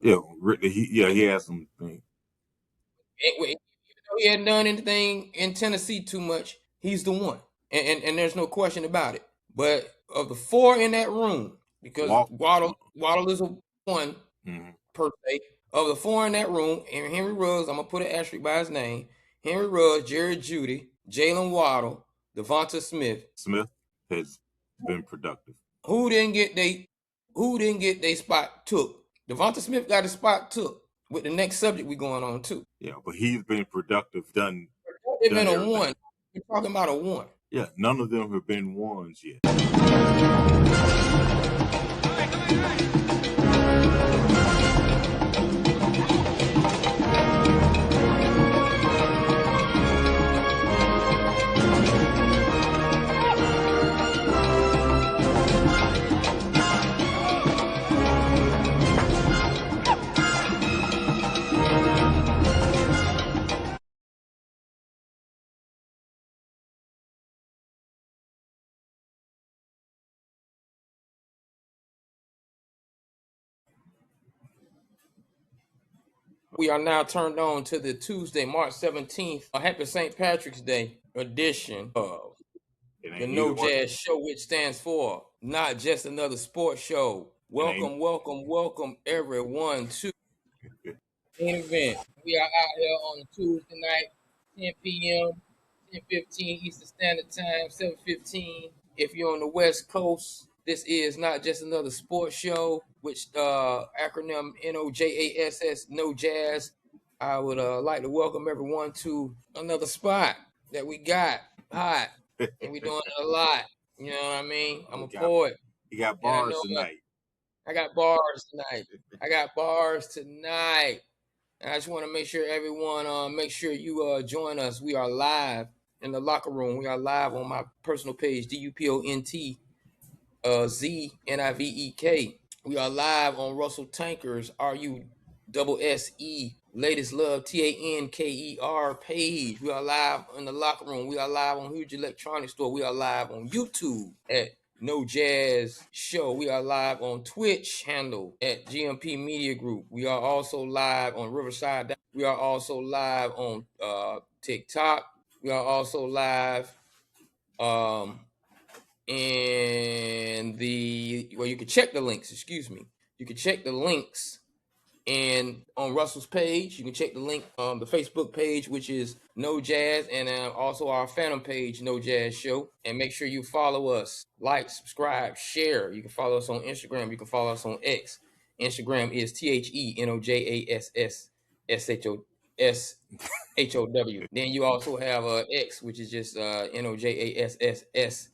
He has some things. Even though he hadn't done anything in Tennessee too much, he's the one, and there's no question about it. But of the four in that room, because Walk. Waddle is a one Mhm. per se, of the four in that room, and Henry Ruggs, I'm gonna put an asterisk by his name. Henry Ruggs, Jerry Judy, Jaylen Waddle, Devonta Smith. Smith has been productive. Who didn't get they who didn't get their spot took? Devonta Smith got his spot took with the next subject we going on too. Yeah, but he's been productive. They've Done been a one. everything. We're talking about a one. Yeah, none of them have been ones yet. We are now turned on to the Tuesday, March 17th, a happy St. Patrick's Day edition of It the ain't No neither one. Jazz Show, which stands for Not Just Another Sports Show. It ain't. Welcome everyone to the main event. We are out here on a Tuesday night, 10 p.m., 10:15 Eastern Standard Time, 7:15 if you're on the West Coast. This is Not Just Another Sports Show, which acronym NOJASS, No Jazz. I would like to welcome everyone to another spot that we got hot, and we doing it a lot. You know what I mean? I'm We a got poet, he got and I bars know tonight. I got bars tonight. I got bars tonight. And I just want to make sure everyone, make sure you join us. We are live in the locker room. We are live on my personal page, DUPONT ZNIVEK. We are live on Russell Tankers RUSSE Latest Love TANKER page. We are live in the locker room. We are live on Huge Electronics Store. We are live on YouTube at No Jazz Show. We are live on Twitch handle at GMP Media Group. We are also live on Riverside. We are also live on TikTok. We are also live and you can check the links, you can check the links and on Russell's page. You can check the link on the Facebook page, which is No Jazz, and also our Phantom page, No Jazz Show. And make sure you follow us, like, subscribe, share. You can follow us on Instagram. You can follow us on X. Instagram is THENOJASSSHOW. Then you also have X, which is just NOJASSSHOW.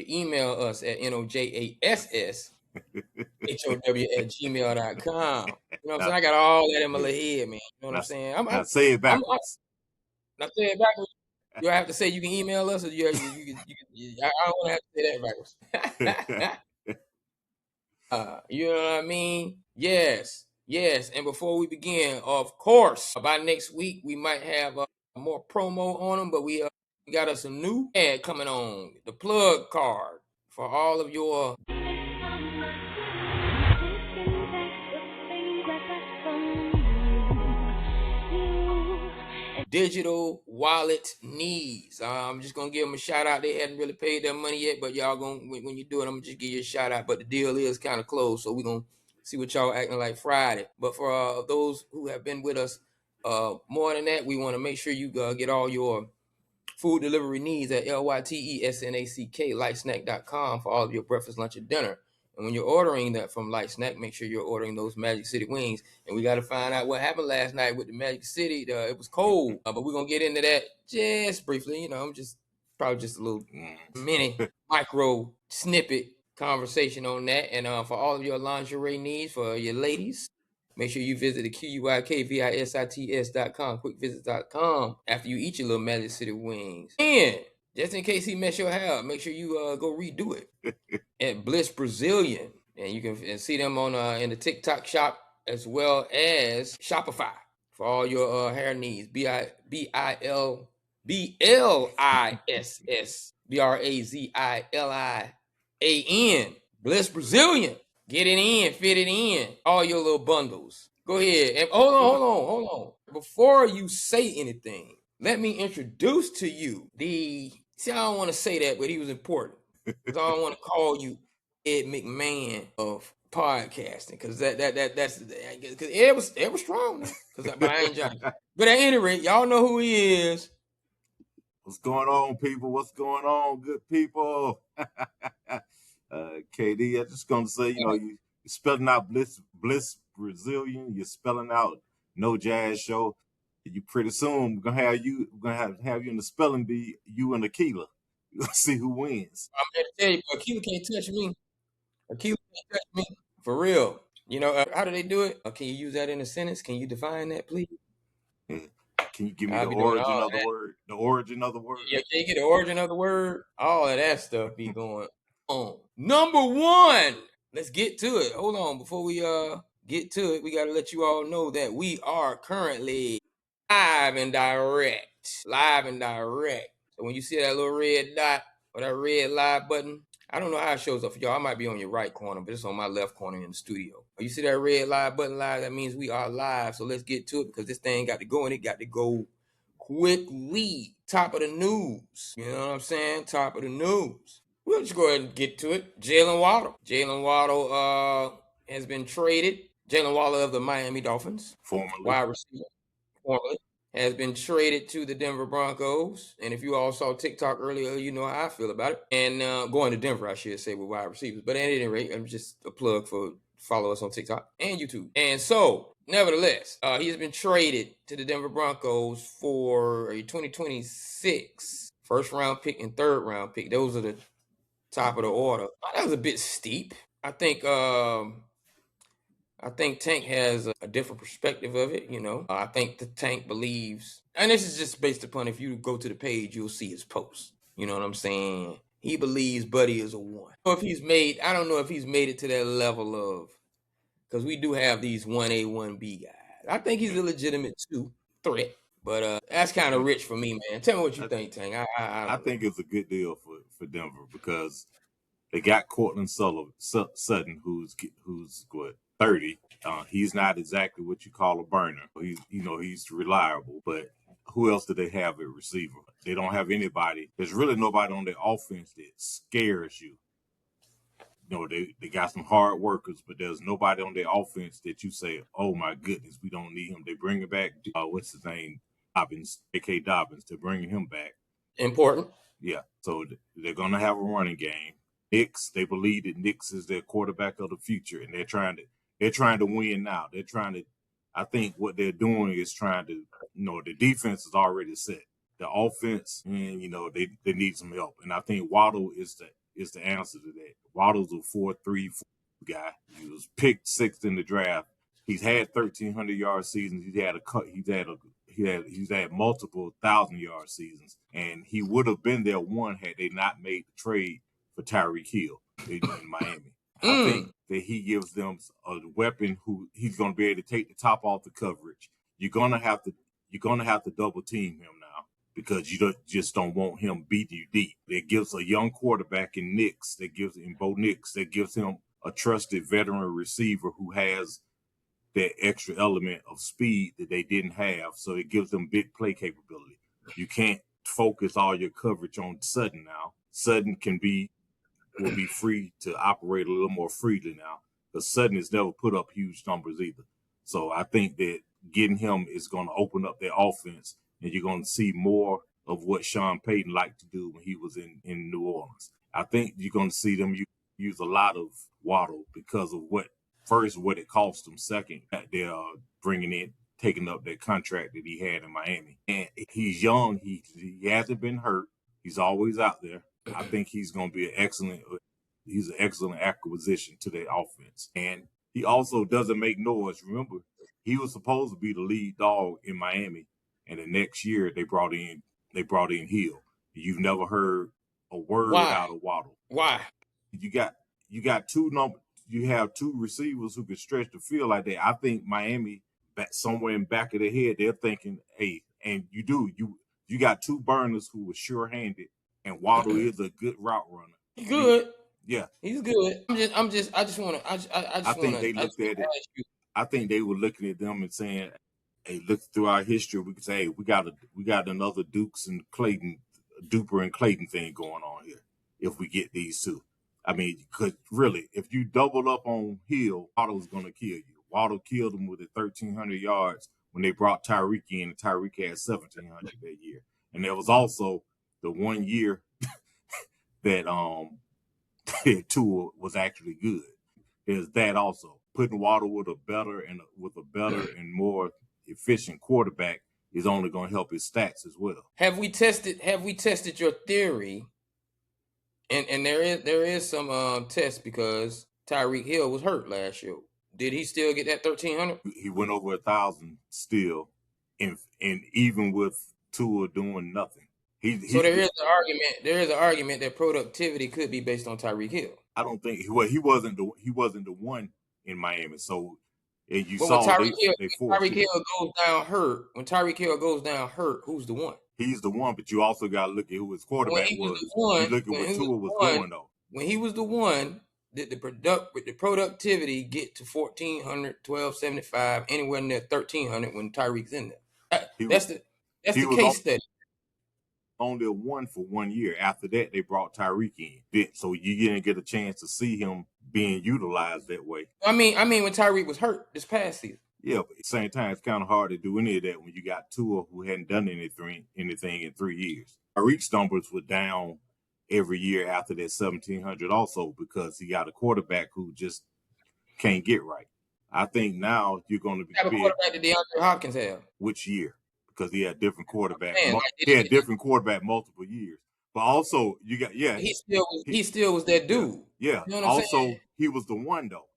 Email us at NOJASSHOW@gmail.com. You know what I'm Now, saying? I got all that in my yeah. little head, man. You know what Now, I'm saying? now say it I'm backwards. not saying it backwards. Do I have to say you can email us, or I don't want to have to say that backwards. You know what I mean? Yes, yes. And before we begin, of course, by next week we might have more promo on them, but we got us a new ad coming on, the plug card for all of your digital wallet needs. I'm just gonna give them a shout out. They hadn't really paid their money yet, but y'all gonna when you do it, I'm gonna just give you a shout out. But the deal is kind of closed, so we're gonna see what y'all acting like Friday. But for those who have been with us more than that, we want to make sure you get all your food delivery needs at LYTESNACK lightsnack.com for all of your breakfast, lunch, and dinner. And when you're ordering that from Light Snack, make sure you're ordering those Magic City wings. And we got to find out what happened last night with the Magic City. It was cold, but we're gonna get into that just briefly. You know, I'm just probably just a little mini micro snippet conversation on that. And for all of your lingerie needs for your ladies, make sure you visit the QUIKVISITS.com, quickvisits.com after you eat your little Magic City wings. And just in case he mess your hair up, make sure you go redo it at Bliss Brazilian. And you can see them on in the TikTok shop as well as Shopify for all your hair needs. BLISSBRAZILIAN. Bliss Brazilian. Get it in, fit it in. All your little bundles. Go ahead. And hold on. Before you say anything, let me introduce to you see, I don't want to say that, but he was important. Because I don't want to call you Ed McMahon of podcasting. Because that's because Ed was strong, man. But I ain't judging. But at any rate, y'all know who he is. What's going on, people? What's going on, good people? KD, I'm just gonna say, you're spelling out Bliss Brazilian. You're spelling out No Jazz Show. You pretty soon we're gonna have you in the spelling bee. You and Aquila. You'll see who wins. I'm here to tell you, Aquila can't touch me. Aquila can't touch me. For real. How do they do it? Can you use that in a sentence? Can you define that, please? Can you give me I'll the be doing origin all of the that. word? The origin of the word? Yeah, can you get the origin of the word? All of that stuff be going on. Number one. Let's get to it. Hold on. Before we get to it, we gotta let you all know that we are currently live and direct. Live and direct. So when you see that little red dot or that red live button, I don't know how it shows up for y'all. I might be on your right corner, but it's on my left corner in the studio. You see that red live button live? That means we are live. So let's get to it because this thing got to go and it got to go quickly. Top of the news. You know what I'm saying? Top of the news. We'll just go ahead and get to it. Jaylen Waddle. Jaylen Waddle has been traded. Jaylen Waddle of the Miami Dolphins. Formerly. Wide receiver. Formerly. Has been traded to the Denver Broncos. And if you all saw TikTok earlier, you know how I feel about it. And going to Denver, I should say, with wide receivers. But at any rate, I'm just a plug for follow us on TikTok and YouTube. And so, nevertheless, he has been traded to the Denver Broncos for a 2026 first round pick and third round pick. Those are the top of the order. That was a bit steep. I think Tank has a different perspective of it, I think the Tank believes, and this is just based upon if you go to the page, you'll see his post. You know what I'm saying? He believes Buddy is a one. I don't know if he's made it to that level of, because we do have these 1A, 1B guys. I think he's a legitimate 2 threat, but that's kind of rich for me, man. Tell me what you think, Tank. I think it's a good deal for Denver because they got Cortland Sutton, who's what 30. He's not exactly what you call a burner. He's reliable, but who else do they have at receiver? They don't have anybody. There's really nobody on their offense that scares you. They got some hard workers, but there's nobody on their offense that you say, oh my goodness, we don't need him. They bring it back. What's his name? Dobbins, A.K. Dobbins. They're bringing him back. Important. Yeah. So they're going to have a running game. Knicks, they believe that Knicks is their quarterback of the future, and they're trying to win now. I think what they're doing is trying to, the defense is already set. The offense, and they need some help. And I think Waddle is the answer to that. Waddle's a 4.3 guy. He was picked 6th in the draft. He's had 1,300 yard seasons. He's had multiple 1,000-yard seasons, and he would have been there one had they not made the trade for Tyreek Hill in Miami. I think that he gives them a weapon who he's going to be able to take the top off the coverage. You're gonna have to double team him now because you just don't want him beating you deep. It gives a young quarterback in Bo Nix that gives him a trusted veteran receiver who has that extra element of speed that they didn't have. So it gives them big play capability. You can't focus all your coverage on Sutton now. Sutton will be free to operate a little more freely now because Sutton has never put up huge numbers either. So I think that getting him is going to open up their offense, and you're going to see more of what Sean Payton liked to do when he was in New Orleans. I think you're going to see them use a lot of Waddle because of what it cost them. Second, that they're taking up that contract that he had in Miami. And he's young. He hasn't been hurt. He's always out there. I think he's going to be he's an excellent acquisition to their offense. And he also doesn't make noise. Remember, he was supposed to be the lead dog in Miami. And the next year they brought in Hill. You've never heard a word out of Waddle. Why? You got you have two receivers who can stretch the field like that. I think Miami, somewhere in back of their head, they're thinking, hey, and you got two burners who are sure-handed, and Waddle is a good route runner. Good. Yeah, He's good. I just want to. I think they I just looked want at to it. ask you. I think they were looking at them and saying, "Hey, look through our history. We could say, hey, we got another Dukes and Clayton, Duper and Clayton thing going on here. If we get these two, I mean, because really, if you double up on Hill, Waddle's going to kill you. Waddle killed him with the 1,300 yards when they brought Tyreek in, and Tyreek had 1,700 that year. And there was also the 1 year that Tua was actually good. There's that also. Putting Waddle with a better and more efficient quarterback is only going to help his stats as well. Have we tested your theory? And there is some test because Tyreek Hill was hurt last year. Did he still get that 1,300? He went over 1,000 still, and even with Tua doing nothing, So he's. there is an argument. There is an argument that productivity could be based on Tyreek Hill. I don't think he wasn't the one in Miami. So you But when saw Tyreek Hill, they forced it. when Tyreek Hill goes down hurt, who's the one? He's the one, but you also got to look at who his quarterback was. You look at what Tua was doing though. When he was the one, did the productivity get to 1,400, 1,275, anywhere near 1,300 when Tyreek's in there? He That's he the was case study. only a one for 1 year. After that, they brought Tyreek in, so you didn't get a chance to see him being utilized that way. I mean when Tyreek was hurt this past season. Yeah, but at the same time, it's kind of hard to do any of that when you got Tua who hadn't done anything in 3 years. Tyreek's numbers were down every year after that 1,700 also because he got a quarterback who just can't get right. I think now you're going to be What type of quarterback did DeAndre Hopkins have? which year because he had different quarterback. Man, He had different quarterback multiple years. But also you got he still was that dude. yeah. You know what I'm Also saying? he was the one though.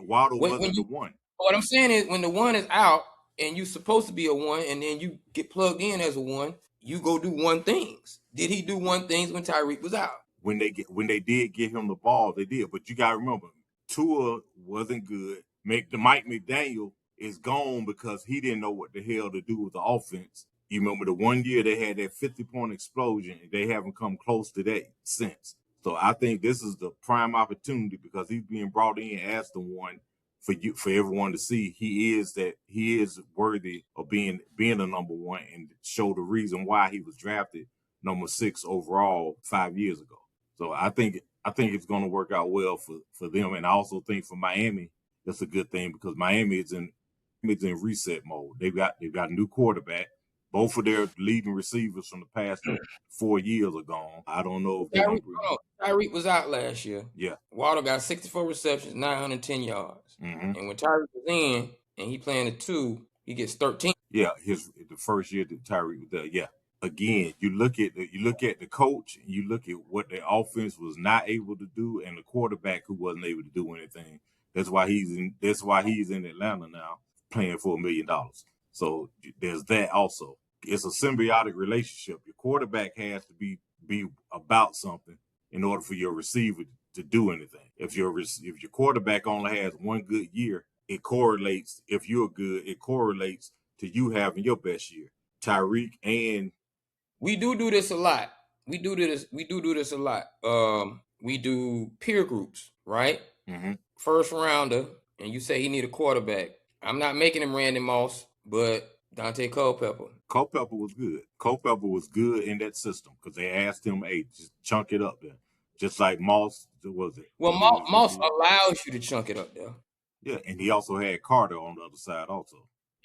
Waddle wasn't the one. What I'm saying is when the one is out and you're supposed to be a one, and then you get plugged in as a one, you go do one things. Did he do one things when Tyreek was out? When they did get him the ball, they did. But you gotta remember, Tua wasn't good. The Mike McDaniel is gone because he didn't know what the hell to do with the offense. You remember the 1 year they had that 50-point explosion, and they haven't come close to that since. So I think this is the prime opportunity because he's being brought in as the one for everyone to see he is worthy of being a number one and show the reason why he was drafted number 6 overall 5 years ago. So I think it's going to work out well for them, and I also think for Miami it's a good thing because Miami is in reset mode. They've got a new quarterback. Both of their leading receivers from the past 4 years are gone. I don't know if they're going to bring. Tyreek was out last year. Yeah. Waddle got 64 receptions, 910 yards. Mm-hmm. And when Tyreek was in and he playing the 2, he gets 13. Yeah, the first year that Tyreek was there. Yeah. Again, you look at the coach, and you look at what the offense was not able to do, and the quarterback who wasn't able to do anything. That's why he's in Atlanta now, playing for $1 million. So there's that also. It's a symbiotic relationship. Your quarterback has to be about something in order for your receiver to do anything. If your quarterback only has one good year, it correlates. If you're good, it correlates to you having your best year. Tyreek and we do this a lot. We do this a lot. We do peer groups, right? Mm-hmm. First rounder, and you say he need a quarterback. I'm not making him Randy Moss, but Dante Culpepper. Culpepper was good. Culpepper was good in that system because they asked him, "Hey, just chunk it up there," just like Moss was it. Well, Moss allows you to chunk it up there. Yeah, and he also had Carter on the other side also.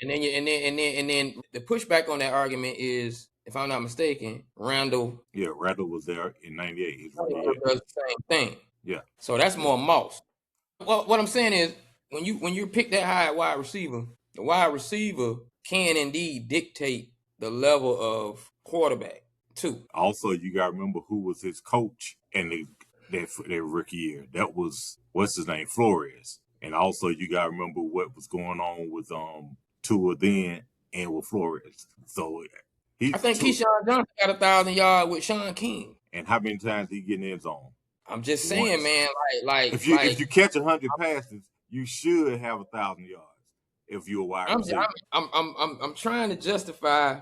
And then the pushback on that argument is, if I'm not mistaken, Randall. Yeah, Randall was there in '98. Randall does the same thing. Yeah. So that's more Moss. Well, what I'm saying is, when you pick that high wide receiver, the wide receiver can indeed dictate the level of quarterback too. Also, you got to remember who was his coach in their rookie year. That was, what's his name, Flores. And also, you got to remember what was going on with Tua then and with Flores. So I think Keyshawn Johnson got 1,000 yards with Sean King. And how many times he get in his zone? I'm just saying, man. If you catch 100 passes, you should have 1,000 yards. If you're a wide receiver, I'm trying to justify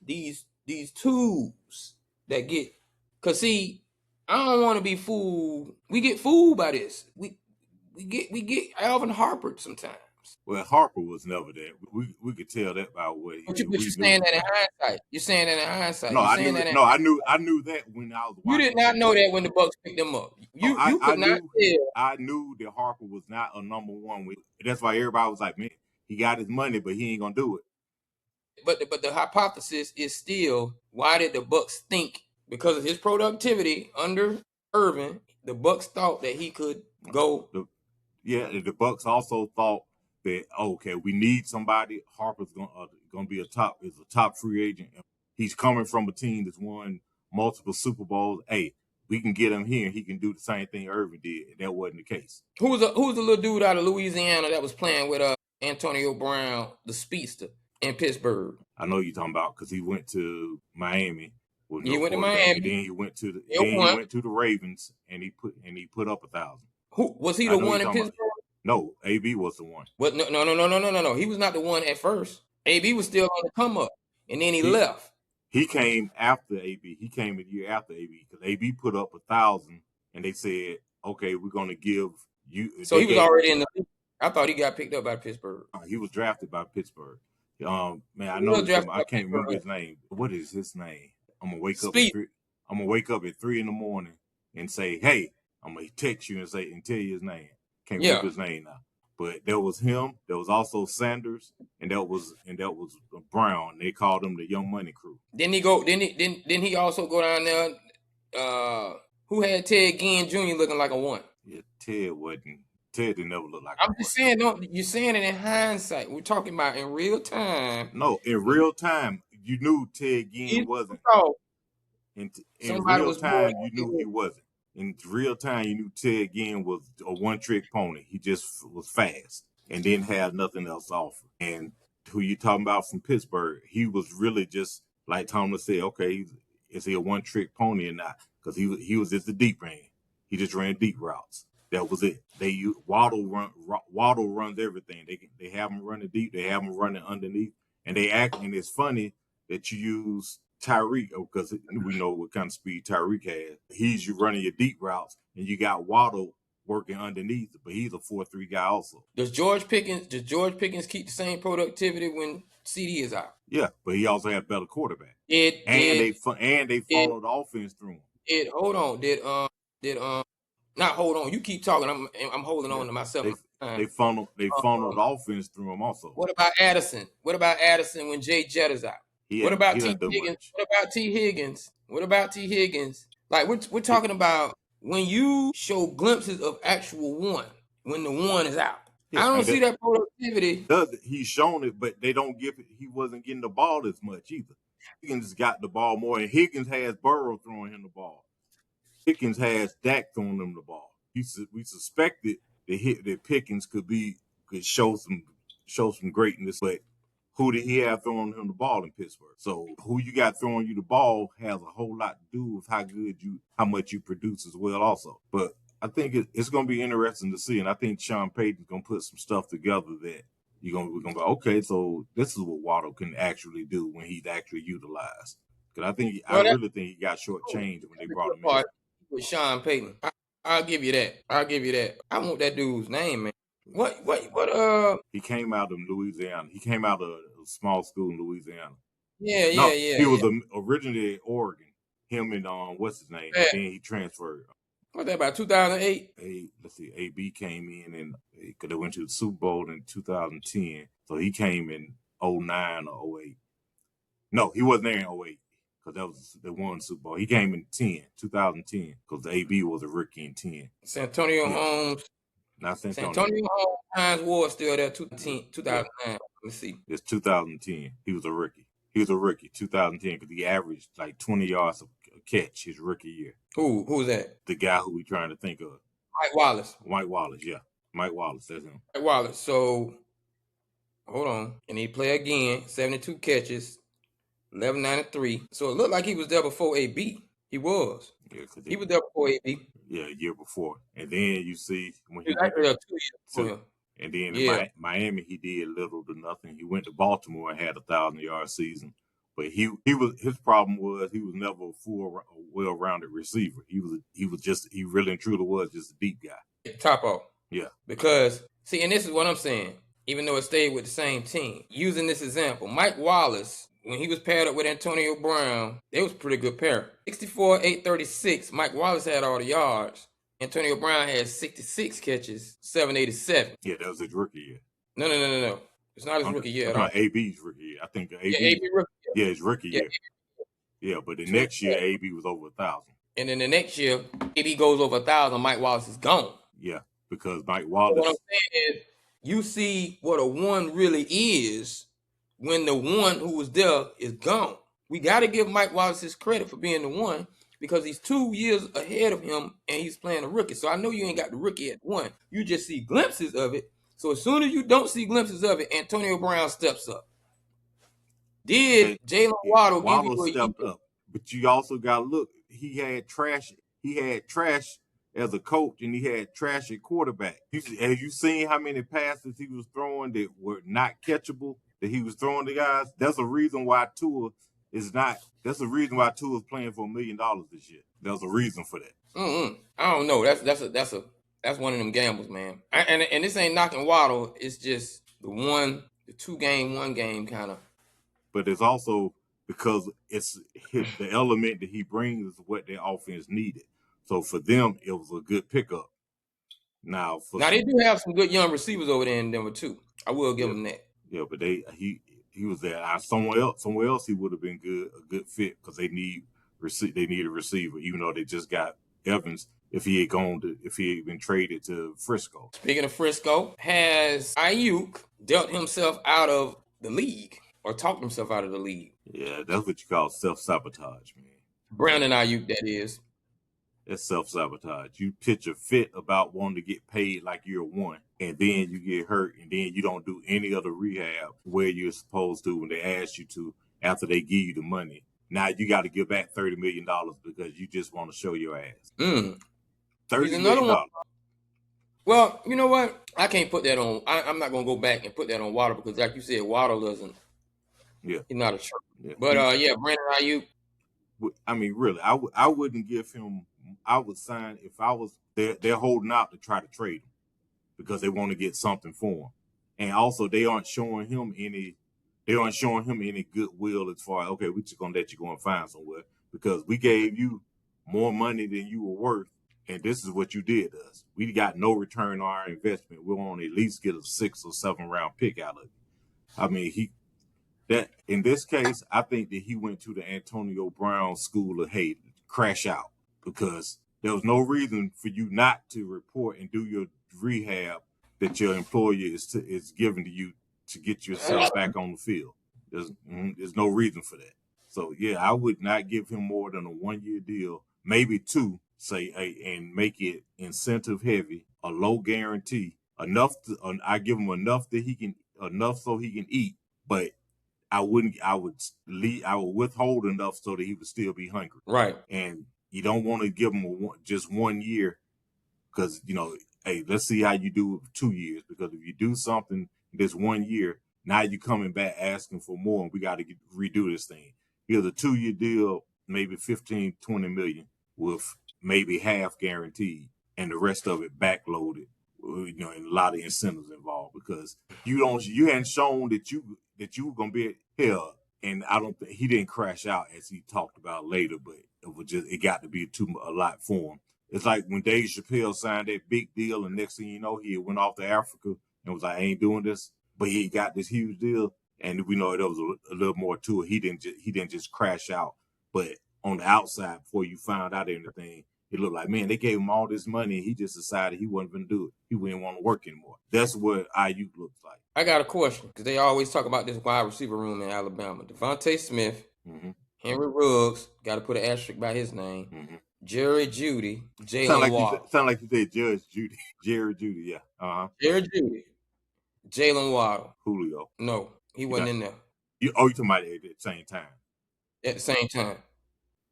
these tools that get, cause see, I don't want to be fooled. We get fooled by this. We get Alvin Harper sometimes. Well, Harper was never that. We could tell that by what But we you're knew. saying that in hindsight. You're saying that in hindsight. No, You're I saying knew. that in No, I knew that when I was You did watching not him know play. that when the Bucks picked them up. Oh, You could not tell. I knew that Harper was not a number one. That's why everybody was like, man, he got his money, but he ain't gonna do it. But the hypothesis is still, why did the Bucks think, because of his productivity under Irvin, the Bucks thought that he could go. The Bucks also thought that okay, we need somebody. Harper's gonna be a top free agent. He's coming from a team that's won multiple Super Bowls. Hey, we can get him here. He can do the same thing Irvin did, and that wasn't the case. Who was the little dude out of Louisiana that was playing with Antonio Brown, the speedster, in Pittsburgh? I know you're talking about because he went to Miami with He no went to quarterback, and Miami. then he went to the Ravens, and he put up 1,000. Who was he? I The know you're one in talking about. Pittsburgh? No, AB was the one. What? No. He was not the one at first. AB was still on the come up, and then he left. He came after AB. He came a year after AB because AB put up 1,000, and they said, "Okay, we're going to give you." So he was already in the league. I thought he got picked up by Pittsburgh. He was drafted by Pittsburgh. Man, I He know was drafted I by can't remember Pittsburgh. his name. What is his name? I'm gonna wake up Speed. at 3. I'm gonna wake up at 3 in the morning and say, "Hey," I'm gonna text you and tell you his name. Can't remember his name now. But there was him. There was also Sanders, and that was Brown. They called him the Young Money Crew. Didn't he go? Didn't he also go down there? Who had Ted Ginn Jr. looking like a one? Yeah, Ted wasn't. Ted didn't never look like. I'm just saying. Don't you're saying it in hindsight? We're talking about in real time. No, in real time, you knew Ted Ginn wasn't. In real time, you knew he wasn't. In real time, you knew Ted Ginn was a one-trick pony. He just was fast and didn't have nothing else to offer. And who you talking about from Pittsburgh? He was really just like Thomas said. Okay, is he a one-trick pony or not? Because he was just a deep man. He just ran deep routes. That was it. Waddle runs everything. They have him running deep. They have him running underneath. And it's funny that you use Tyreek, because we know what kind of speed Tyreek has. He's you running your deep routes, and you got Waddle working underneath, but he's a 4-3 guy also. Does George Pickens keep the same productivity when CD is out? Yeah, but he also had better quarterback. They funneled the offense through him. Not hold on. You keep talking. I'm holding on to myself. They funneled the offense through him also. What about Addison? What about Addison when Jay Jett is out? What about T Higgins? What about T Higgins? What about T Higgins? Like we're talking about when you show glimpses of actual one when the one is out. I don't see that productivity. He's shown it, but they don't give it. He wasn't getting the ball as much either. Higgins got the ball more, and Higgins has Burrow throwing him the ball. Pickens has Dak throwing him the ball. We suspected that Pickens could show some greatness, but who did he have throwing him the ball in Pittsburgh? So who you got throwing you the ball has a whole lot to do with how much you produce as well also. But I think it's going to be interesting to see, and I think Sean Payton's going to put some stuff together that we're going to go, okay, so this is what Waddle can actually do when he's actually utilized. Because I really think he got shortchanged when they brought him in. With Sean Payton, I'll give you that. I want that dude's name, man. What? He came out of Louisiana. He came out of a small school in Let's Yeah. He was originally at Oregon. Him and what's his name? Yeah. Then he transferred. What's that, about 2008? Let's see. AB came in and because they went to the Super Bowl in 2010. So he came in 09 or 08. No, he wasn't there in 08 because that was the one Super Bowl. He came in 2010 because the AB was a rookie in 10. Santonio Holmes. Not Santonio. Santonio Holmes. Hines Ward still there. 2009. Let me see. It's 2010. He was a rookie. 2010 because he averaged like 20 yards a catch his rookie year. Who's that? The guy who we trying to think of. Mike Wallace, yeah. Mike Wallace, that's him. Mike Wallace. So, hold on. And he play again. 72 catches, 1193. So it looked like he was there before AB. He was. Yeah, he was there before AB. Yeah, a year before. And then you see when he actually 2 years before him. And then in Miami, he did little to nothing. He went to Baltimore and had a 1,000-yard season. But his problem was he was never a full well-rounded receiver. He really and truly was just a deep guy. Top off. Yeah. Because, see, and this is what I'm saying, even though it stayed with the same team. Using this example, Mike Wallace, when he was paired up with Antonio Brown, they was a pretty good pair. 64, 836, Mike Wallace had all the yards. Antonio Brown had 66 catches, 787. Yeah, that was his rookie year. No. It's not his rookie year at all. AB's rookie year. I think AB. Yeah, AB rookie year. Yeah, his rookie year. Yeah, but the next year, AB was over 1,000. And then the next year, AB goes over 1,000, Mike Wallace is gone. Yeah, because Mike Wallace. What I'm saying is, you see what a one really is when the one who was there is gone. We got to give Mike Wallace his credit for being the one, because he's 2 years ahead of him and he's playing a rookie. So I know you ain't got the rookie at one. You just see glimpses of it. So as soon as you don't see glimpses of it, Antonio Brown steps up. Did Jaylen Waddle give you a stepped up? But you also got to look. He had trash as a coach, and he had trash at quarterback. Have you seen how many passes he was throwing that were not catchable, that he was throwing to guys? That's a reason why Tua is not. That's the reason why Tua is playing for $1 million this year. There's a reason for that. I don't know. That's one of them gambles, man. And this ain't knocking Waddle. It's just the 1 game kind of. But it's also because it's the element that he brings is what their offense needed. So for them, it was a good pickup. Now they do have some good young receivers over there in Denver too. I will give them that. Yeah, but he was there. Somewhere else he would have been a good fit, because they need a receiver, even though they just got Evans. If he had been traded to Frisco. Speaking of Frisco, has Ayuk dealt himself out of the league or talked himself out of the league? Yeah, that's what you call self-sabotage, man. Brandon Ayuk, that is. That's self-sabotage. You pitch a fit about wanting to get paid like you're one, and then you get hurt, and then you don't do any other rehab where you're supposed to when they ask you to after they give you the money. Now you got to give back $30 million because you just want to show your ass. $30 million. Well, you know what? I can't put that on. I'm not going to go back and put that on Waddle, because like you said, Waddle doesn't. Yeah. He's not a shark. Yeah. But, Brandon Ayuk. I mean, really, I wouldn't give him. I would sign if I was. They're holding out to try to trade him because they want to get something for him, and also they aren't showing him any. They aren't showing him any goodwill as far as, okay, we're just gonna let you go and find somewhere because we gave you more money than you were worth, and this is what you did to us. We got no return on our investment. We want to at least get a 6 or 7 round pick out of it. I mean, that in this case, I think that he went to the Antonio Brown school of hate, crash out, because there was no reason for you not to report and do your rehab that your employer is giving to you to get yourself back on the field. There's no reason for that. So yeah, I would not give him more than a 1-year deal, maybe 2, and make it incentive heavy, a low guarantee, I give him enough so he can eat, but I would withhold enough so that he would still be hungry. Right. And you don't want to give him just 1 year, because, hey, let's see how you do it 2 years, because if you do something this 1 year, now you're coming back asking for more, and we got to redo this thing. Here's a 2-year deal, maybe 15, 20 million, with maybe half guaranteed, and the rest of it backloaded, and a lot of incentives involved, because you hadn't shown that you were gonna be hell, and I don't think he didn't crash out as he talked about later, but it got to be a lot for him. It's like when Dave Chappelle signed that big deal, and next thing you know, he went off to Africa and was like, I ain't doing this, but he got this huge deal, and we know there was a little more to it. He didn't just crash out, but on the outside, before you found out anything, it looked like, man, they gave him all this money, and he just decided he wasn't going to do it. He wouldn't want to work anymore. That's what Ayuk looks like. I got a question, because they always talk about this wide receiver room in Alabama. Devontae Smith, Henry Ruggs, got to put an asterisk by his name, Jerry Jeudy, Jaylen Waddle. Sound like you said Judge Judy. Jerry Jeudy, yeah. Uh-huh. Jerry Jeudy, Jaylen Waddle. Julio. No, he wasn't in there. You're talking about it at the same time. At the same time.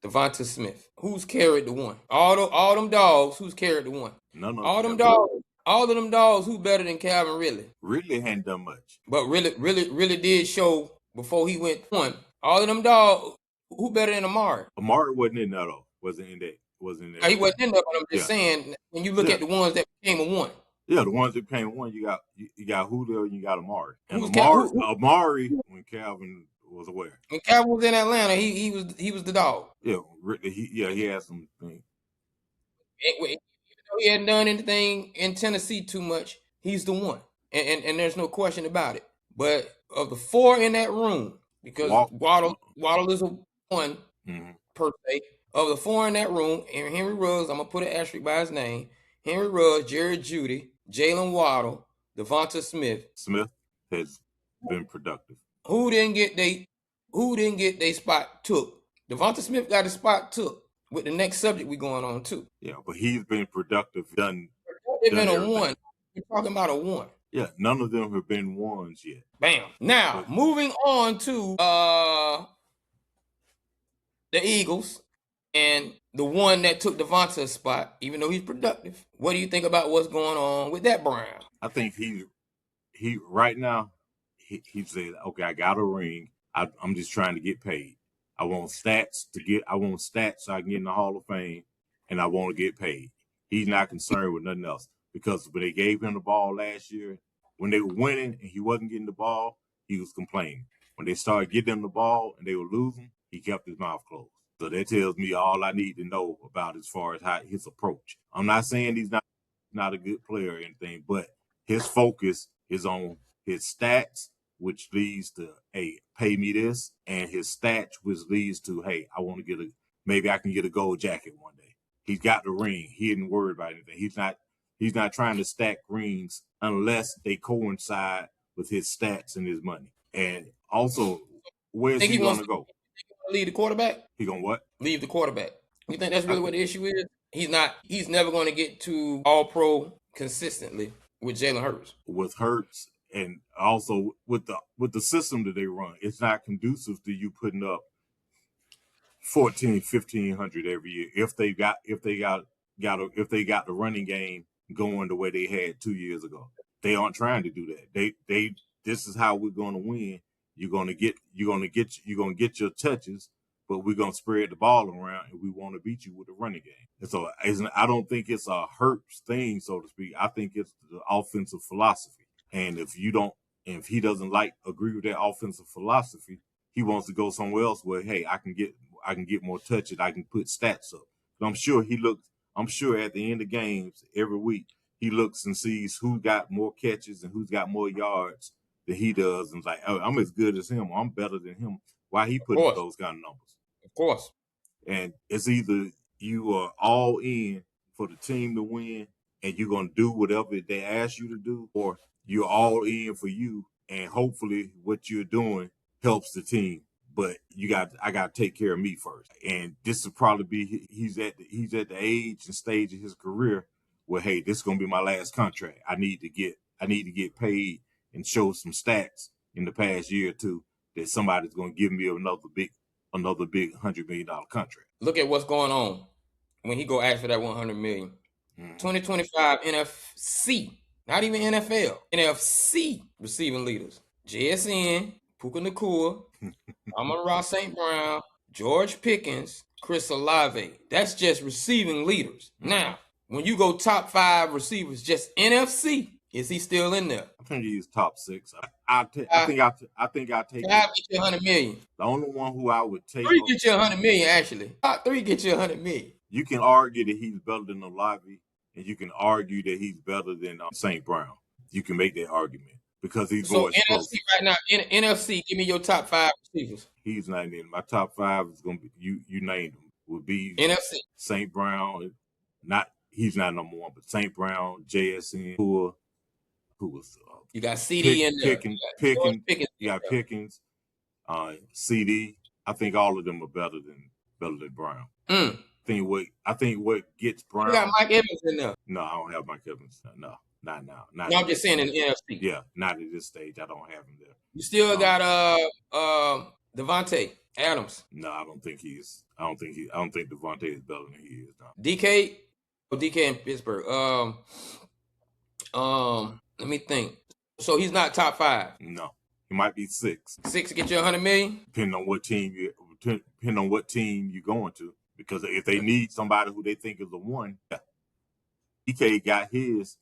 Devonta Smith. Who's carried the one? All them dogs, who's carried the one? None of all them dogs. All of them dogs, who better than Calvin Ridley? Ridley hadn't done much. But really did show before he went one. All of them dogs, who better than Amari? Amari wasn't in there though. wasn't in that. Wasn't in He that. wasn't in there, but I'm just saying when you look at the ones that became a one. Yeah, the ones that became one, you got Julio and you got Amari. And Who? Amari when Calvin was aware. When Calvin was in Atlanta, he was the dog. Yeah, he had some things. Even though he hadn't done anything in Tennessee too much, he's the one, and there's no question about it. But of the four in that room, because Waddle is a one per se. Of the four in that room, and Henry Ruggs, I'm gonna put an asterisk by his name. Henry Ruggs, Jerry Jeudy, Jaylen Waddle, Devonta Smith. Smith has been productive. Who didn't get they spot took? Devonta Smith got his spot took with the next subject we going on too. Yeah, but he's been productive. Done been everything. A one. We're talking about a one. Yeah, none of them have been ones yet. Bam. Now, moving on to the Eagles and the one that took Devonta's spot, even though he's productive. What do you think about what's going on with that Brown? I think he right now he said, okay, I got a ring. I'm just trying to get paid. I want stats so I can get in the Hall of Fame, and I want to get paid. He's not concerned with nothing else, because when they gave him the ball last year, when they were winning and he wasn't getting the ball, he was complaining. When they started getting him the ball and they were losing, he kept his mouth closed. So that tells me all I need to know about as far as his approach. I'm not saying he's not a good player or anything, but his focus is on his stats, which leads to, hey, pay me this, and his stats, which leads to, hey, I want to maybe I can get a gold jacket one day. He's got the ring. He isn't worried about anything. He's not trying to stack rings unless they coincide with his stats and his money. And also, where's he going to go? Leave the quarterback? He going to what? Leave the quarterback. You think that's really what the issue is? He's never going to get to All-Pro consistently with Jalen Hurts. With Hurts, and also with the system that they run, it's not conducive to you putting up 1,500 every year if they got the running game going the way they had 2 years ago. They aren't trying to do that. This is how we're going to win. You're going to get your touches, but we're going to spread the ball around, and we want to beat you with the running game. And so I don't think it's a Hurts thing, so to speak. I think it's the offensive philosophy. And if he doesn't agree with that offensive philosophy, he wants to go somewhere else where, hey, I can get more touches, I can put stats up. But I'm sure at the end of games every week, he looks and sees who got more catches and who's got more yards than he does, and like, oh, I'm as good as him, or I'm better than him. Why he putting up those kind of numbers? Of course. And it's either you are all in for the team to win and you're going to do whatever they ask you to do, or you're all in for you, and hopefully what you're doing helps the team. But I got to take care of me first. And this will probably be, he's at the age and stage of his career where, hey, this is going to be my last contract. I need to get paid and show some stats in the past year or two that somebody's going to give me another big $100 million contract. Look at what's going on when he go ask for that $100 million. 2025 NFC, not even NFL, NFC receiving leaders: JSN, Puka Nacua, Amon-Ra St. Brown, George Pickens, Chris Olave. That's just receiving leaders. Now, when you go top 5 receivers, just NFC, is he still in there? I think he's top 6. I think I'll take 5 get you $100 million. The only one who I would take 3 get you $100 million. Actually, top 3 get you $100 million. You can argue that he's better than Olave, and you can argue that he's better than St. Brown. You can make that argument because he's more explosive. NFC right now. NFC, give me your top 5 receivers. He's not in my top 5. Is going to be you named them. Would be NFC. St. Brown. He's not number 1, but St. Brown, JSN, who was you got CD in there. Pickens. You got Pickens, CD. I think all of them are better than Brown. I think what gets Brown. You got Mike Evans in there. No, I don't have Mike Evans. No, not now. No, I'm just saying in the NFC. Yeah, not at this stage. I don't have him there. You still got Devontae Adams. No, I don't think I don't think Devontae is better than he is now. DK in Pittsburgh. Let me think. So he's not top 5. No, he might be 6. 6 get you $100 million. Depending on what team you're going to. Because if they need somebody who they think is the one, DK got his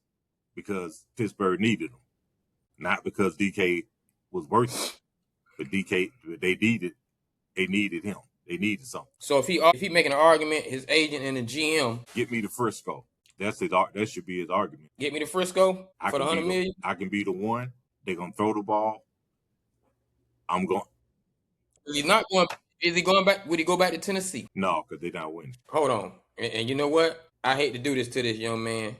because Pittsburgh needed him, not because DK was worth it. But DK, they needed him. They needed something. So if he making an argument, his agent and the GM, get me to Frisco. That should be his argument. Get me to Frisco for the $100 million. I can be the one. They're gonna throw the ball. I'm going. He's not going. Is he going back? Would he go back to Tennessee? No, because they're not winning. Hold on. And you know what? I hate to do this to this young man.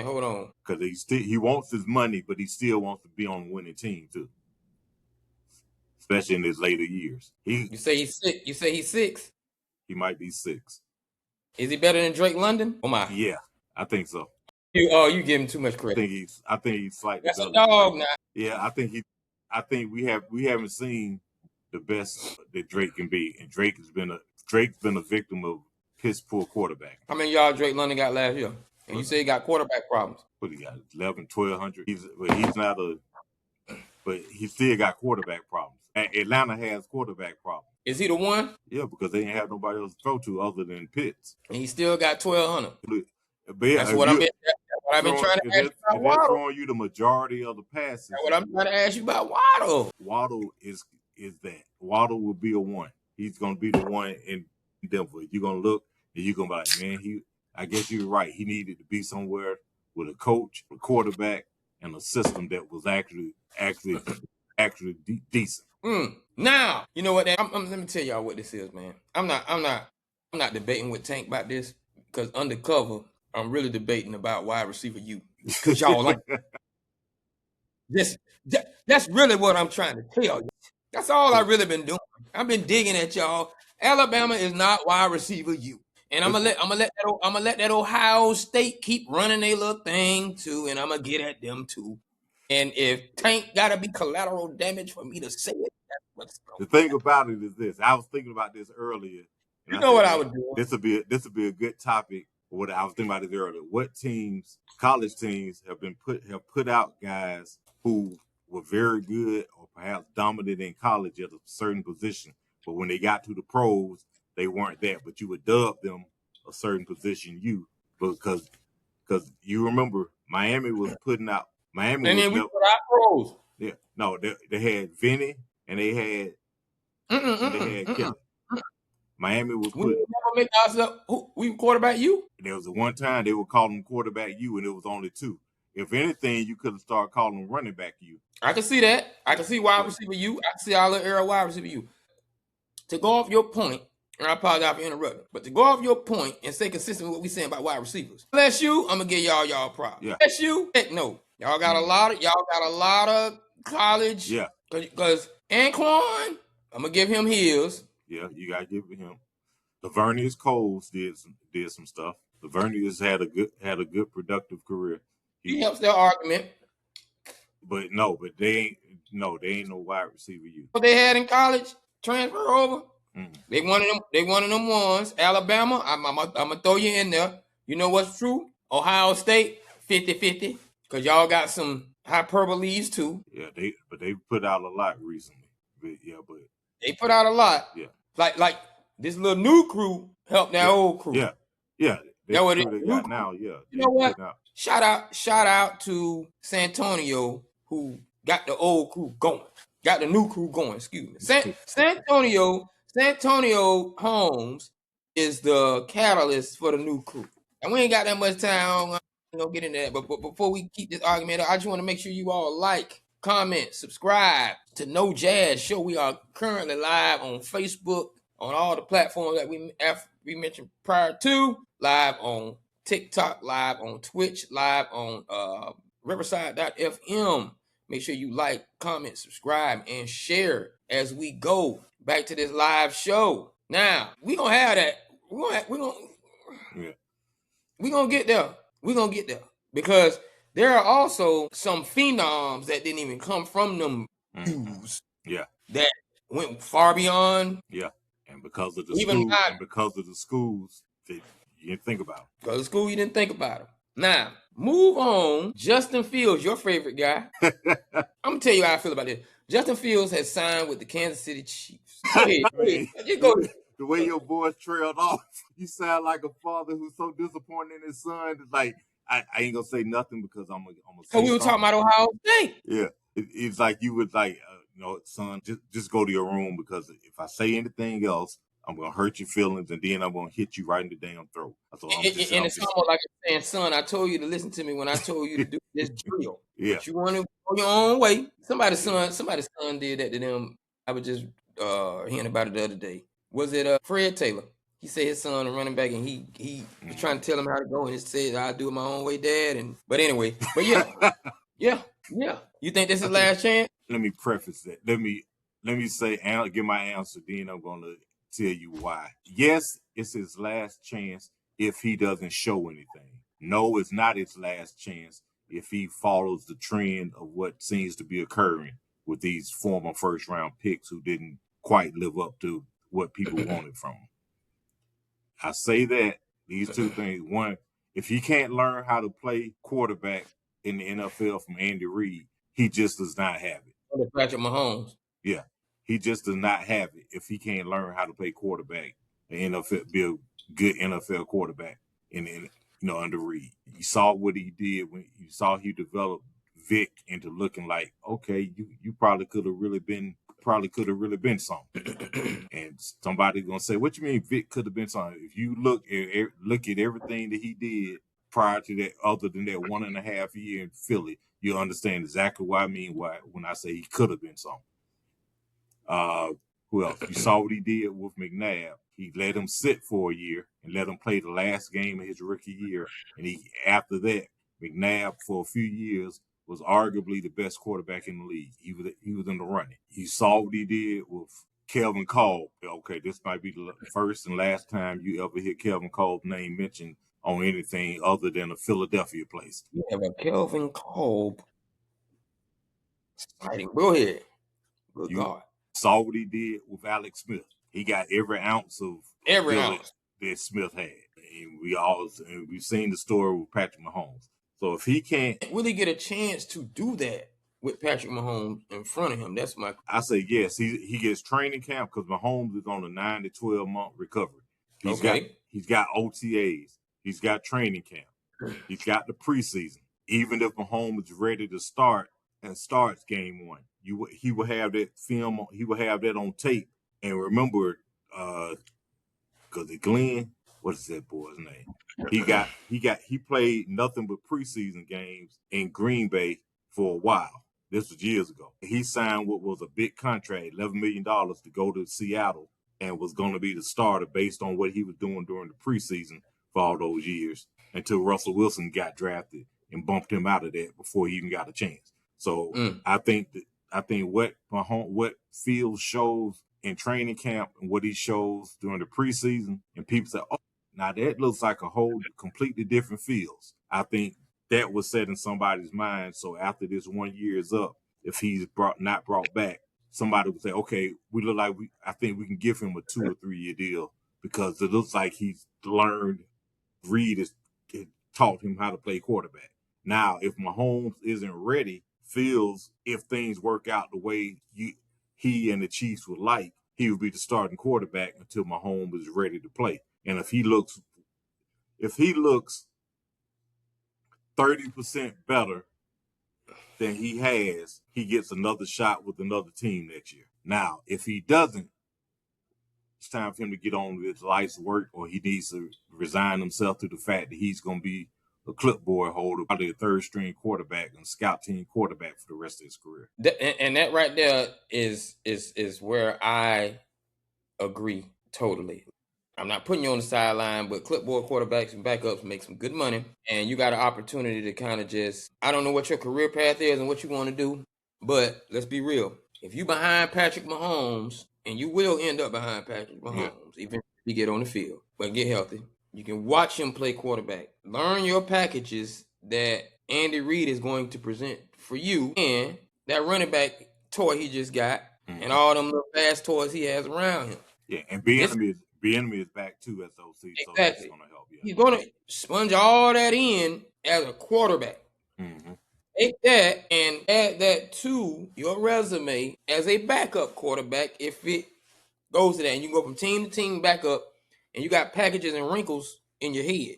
Hold on. Because he wants his money, but he still wants to be on the winning team too. Especially in his later years. You say he's 6? He might be 6. Is he better than Drake London? Oh my. Yeah, I think so. You give him too much credit. I think he's slightly That's better. A dog now. Yeah, I think we haven't seen the best that Drake can be, and Drake's been a victim of piss poor quarterback. How many yards Drake London got last year? And you say he got quarterback problems. What he got? 1,100. But he still got quarterback problems. Atlanta has quarterback problems. Is he the one? Yeah, because they didn't have nobody else to throw to other than Pitts. And he still got 1,200. But yeah, that's what I've been trying to ask you about Waddle. Throwing you the majority of the passes. That's what I'm trying to ask you about Waddle. Waddle is that. Waddle will be a one. He's going to be the one in Denver. You're going to look and you're going to be like, man, I guess you're right. He needed to be somewhere with a coach, a quarterback, and a system that was actually decent. Now, you know what? Let me tell y'all what this is, man. I'm not debating with Tank about this because undercover, I'm really debating about wide receiver you because y'all like this. That's really what I'm trying to tell you. That's all I've really been doing. I've been digging at y'all. Alabama is not wide receiver you, and I'm gonna let that Ohio State keep running their little thing too, and I'm gonna get at them too. And if Tank gotta be collateral damage for me to say it, that's what's going. The thing about it is this. I was thinking about this earlier. You know what I would do? This would be a good topic. What I was thinking about it earlier. What college teams have put out guys who were very good or perhaps dominant in college at a certain position, but when they got to the pros, they weren't that. But you would dub them a certain position because you remember Miami was putting out. And then we put out pros. Yeah, no, they had Vinny and they had Kelly. Miami was putting. We never make ourselves. We quarterback you. There was one time they would call them quarterback you, and it was only 2. If anything, you could have started calling them running back you. I can see that. I can see wide receiver you. I can see all the era wide receiver you. To go off your point, and I apologize for interrupting, but to go off your point and stay consistent with what we're saying about wide receivers. LSU, I'm gonna give y'all props. Yeah. LSU, heck no. Y'all got a lot of college. Yeah. Because Anquan, I'm gonna give him his. Yeah, you gotta give it him. Lavernius Coles did some stuff. Lavernius had a good productive career. He helps their argument. But they ain't no wide receiver you. What they had in college, transfer over. Mm-hmm. They one of them ones. Alabama, I'm gonna throw you in there. You know what's true? Ohio State, 50-50. Because y'all got some hyperboles too. Yeah, they put out a lot recently. But they put out a lot. Yeah. Like this little new crew helped that old crew. Yeah. Yeah. That's what they got now. Yeah. You know what? Shout out to Santonio who got the old crew going. Got the new crew going, excuse me. Santonio Holmes is the catalyst for the new crew. And we ain't got that much time. I'm gonna get into that. But before we keep this argument up, I just want to make sure you all like, comment, subscribe to No Jazz Show. We are currently live on Facebook, on all the platforms that we mentioned prior to, live on TikTok, live on Twitch, live on Riverside.fm. Make sure you like, comment, subscribe, and share as we go back to this live show. Now, we gonna have that. We're gonna get there. We're gonna get there. Because there are also some phenoms that didn't even come from them Jews. Yeah. That went far beyond. Yeah. And because of the schools that you didn't think about. Because of the school you didn't think about them. Now, move on. Justin Fields, your favorite guy. I'm gonna tell you how I feel about this. Justin Fields has signed with the Kansas City Chiefs. Go ahead. the way your voice trailed off, you sound like a father who's so disappointed in his son. It's like I ain't gonna say nothing because I'm gonna say So we were talking about Ohio State. Yeah, it's like you would like, son, just go to your room because if I say anything else, I'm gonna hurt your feelings and then I'm gonna hit you right in the damn throat. So And it's almost like saying, son, I told you to listen to me when I told you to do this drill. Yeah. But you want to go your own way. Somebody's son did that to them. I was just hearing about it the other day. Was it Fred Taylor? He said his son a running back and he was trying to tell him how to go and he said, I'll do it my own way, Dad. But anyway, yeah. You think this is last chance? Let me preface that. Let me say, give my answer. Then I'm gonna tell you why. Yes, it's his last chance if he doesn't show anything. No, it's not his last chance if he follows the trend of what seems to be occurring with these former first round picks who didn't quite live up to what people wanted from him. I say that these two things. One, if he can't learn how to play quarterback in the NFL from Andy Reid, he just does not have it. Patrick Mahomes. Yeah, he just does not have it if he can't learn how to play quarterback and NFL, be a good NFL quarterback under Reid. You saw what he did when you saw he developed Vic into looking like, okay, you probably could have really been something. And somebody's gonna say, what you mean Vic could have been something? If you look at everything that he did prior to that, other than that 1.5 year in Philly, you'll understand exactly what I mean when I say he could have been something. Who else? You saw what he did with McNabb. He let him sit for a year and let him play the last game of his rookie year. And after that, McNabb for a few years was arguably the best quarterback in the league. He was in the running. You saw what he did with Kelvin Kolb. Okay, this might be the first and last time you ever hear Kelvin Kolb's name mentioned on anything other than a Philadelphia place. Yeah, but Kelvin Kolb. Go ahead. Good God. Saw what he did with Alex Smith. He got every ounce of that Smith had. And we've seen the story with Patrick Mahomes. So if he can't really get a chance to do that with Patrick Mahomes in front of him, that's my. I say yes. He gets training camp because Mahomes is on a 9 to 12 month recovery. He's got OTAs. He's got training camp. He's got the preseason. Even if Mahomes is ready to start and starts game one, he will have that film. He will have that on tape. And remember, because Glenn, what is that boy's name? He played nothing but preseason games in Green Bay for a while. This was years ago. He signed what was a big contract, $11 million, to go to Seattle, and was going to be the starter based on what he was doing during the preseason for all those years until Russell Wilson got drafted and bumped him out of that before he even got a chance. So I think what Fields shows in training camp and what he shows during the preseason, and people say, oh, now that looks like a whole completely different Fields. I think that was set in somebody's mind. So after this 1 year is up, if he's not brought back, somebody would say, okay, we look like I think we can give him a 2 or 3 year deal because it looks like he's learned. Reid has taught him how to play quarterback. Now, if Mahomes isn't ready, Fields, if things work out the way he and the Chiefs would like, he would be the starting quarterback until Mahomes is ready to play. And if he looks 30% better than he has, he gets another shot with another team next year. Now, if he doesn't, it's time for him to get on with his life's work, or he needs to resign himself to the fact that he's going to be a clipboard holder, probably a third-string quarterback and scout team quarterback for the rest of his career. And that right there is where I agree totally. I'm not putting you on the sideline, but clipboard quarterbacks and backups make some good money, and you got an opportunity to kind of just, I don't know what your career path is and what you want to do, but let's be real. If you behind Patrick Mahomes, and you will end up behind Patrick Mahomes, even if you get on the field, but get healthy, you can watch him play quarterback. Learn your packages that Andy Reid is going to present for you, and that running back toy he just got, and all them little fast toys he has around him. Yeah, and Bieniemy is back too as OC, exactly. So that's going to help you. He's going to sponge all that in as a quarterback. Mm-hmm. Take that and add that to your resume as a backup quarterback if it goes to that, and you go from team to team back up, and you got packages and wrinkles in your head.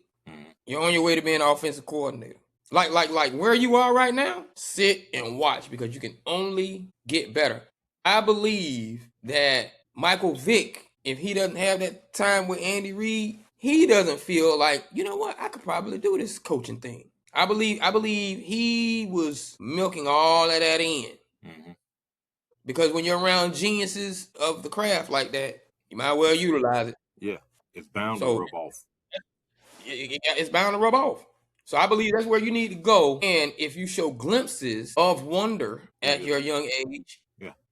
You're on your way to being an offensive coordinator. Like where you are right now, sit and watch, because you can only get better. I believe that Michael Vick, if he doesn't have that time with Andy Reid, he doesn't feel like, you know what, I could probably do this coaching thing. I believe he was milking all of that in. Because when you're around geniuses of the craft like that, you might well utilize it. Yeah, it's bound to rub off. It's bound to rub off. So I believe that's where you need to go. And if you show glimpses of wonder at your young age,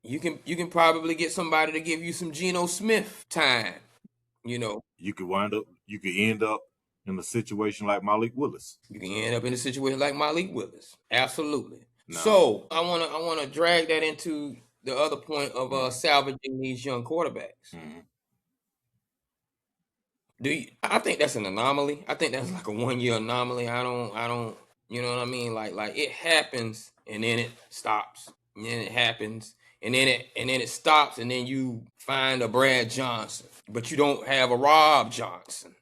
you can probably get somebody to give you some Geno Smith time. You know, you could end up in a situation like Malik Willis. You can end up in a situation like Malik Willis. Absolutely. No. So I wanna drag that into the other point of salvaging these young quarterbacks. I think that's an anomaly. I think that's like a 1 year anomaly. I don't, you know what I mean? Like it happens and then it stops. And then it happens and then it stops, and then you find a Brad Johnson, but you don't have a Rob Johnson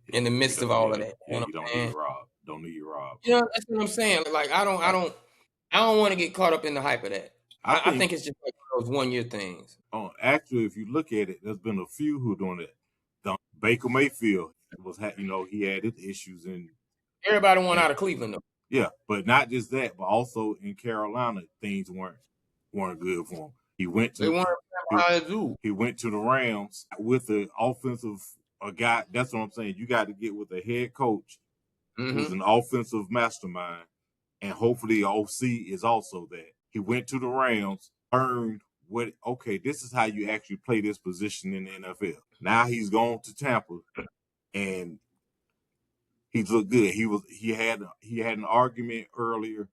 in the midst of all of that. You don't need Rob. Don't need Rob. You know, that's what I'm saying. Like I don't want to get caught up in the hype of that. I think it's just like those 1 year things. Actually, if you look at it, there's been a few who are doing it. Baker Mayfield he had his issues, and everybody went out of Cleveland though. Yeah, but not just that, but also in Carolina, things weren't good for him. He went to the Rams with the offensive guy. That's what I'm saying. You got to get with a head coach who's an offensive mastermind, and hopefully OC is also that. He went to the Rams, learned this is how you actually play this position in the NFL. Now he's gone to Tampa, and he's looked good. He had an argument earlier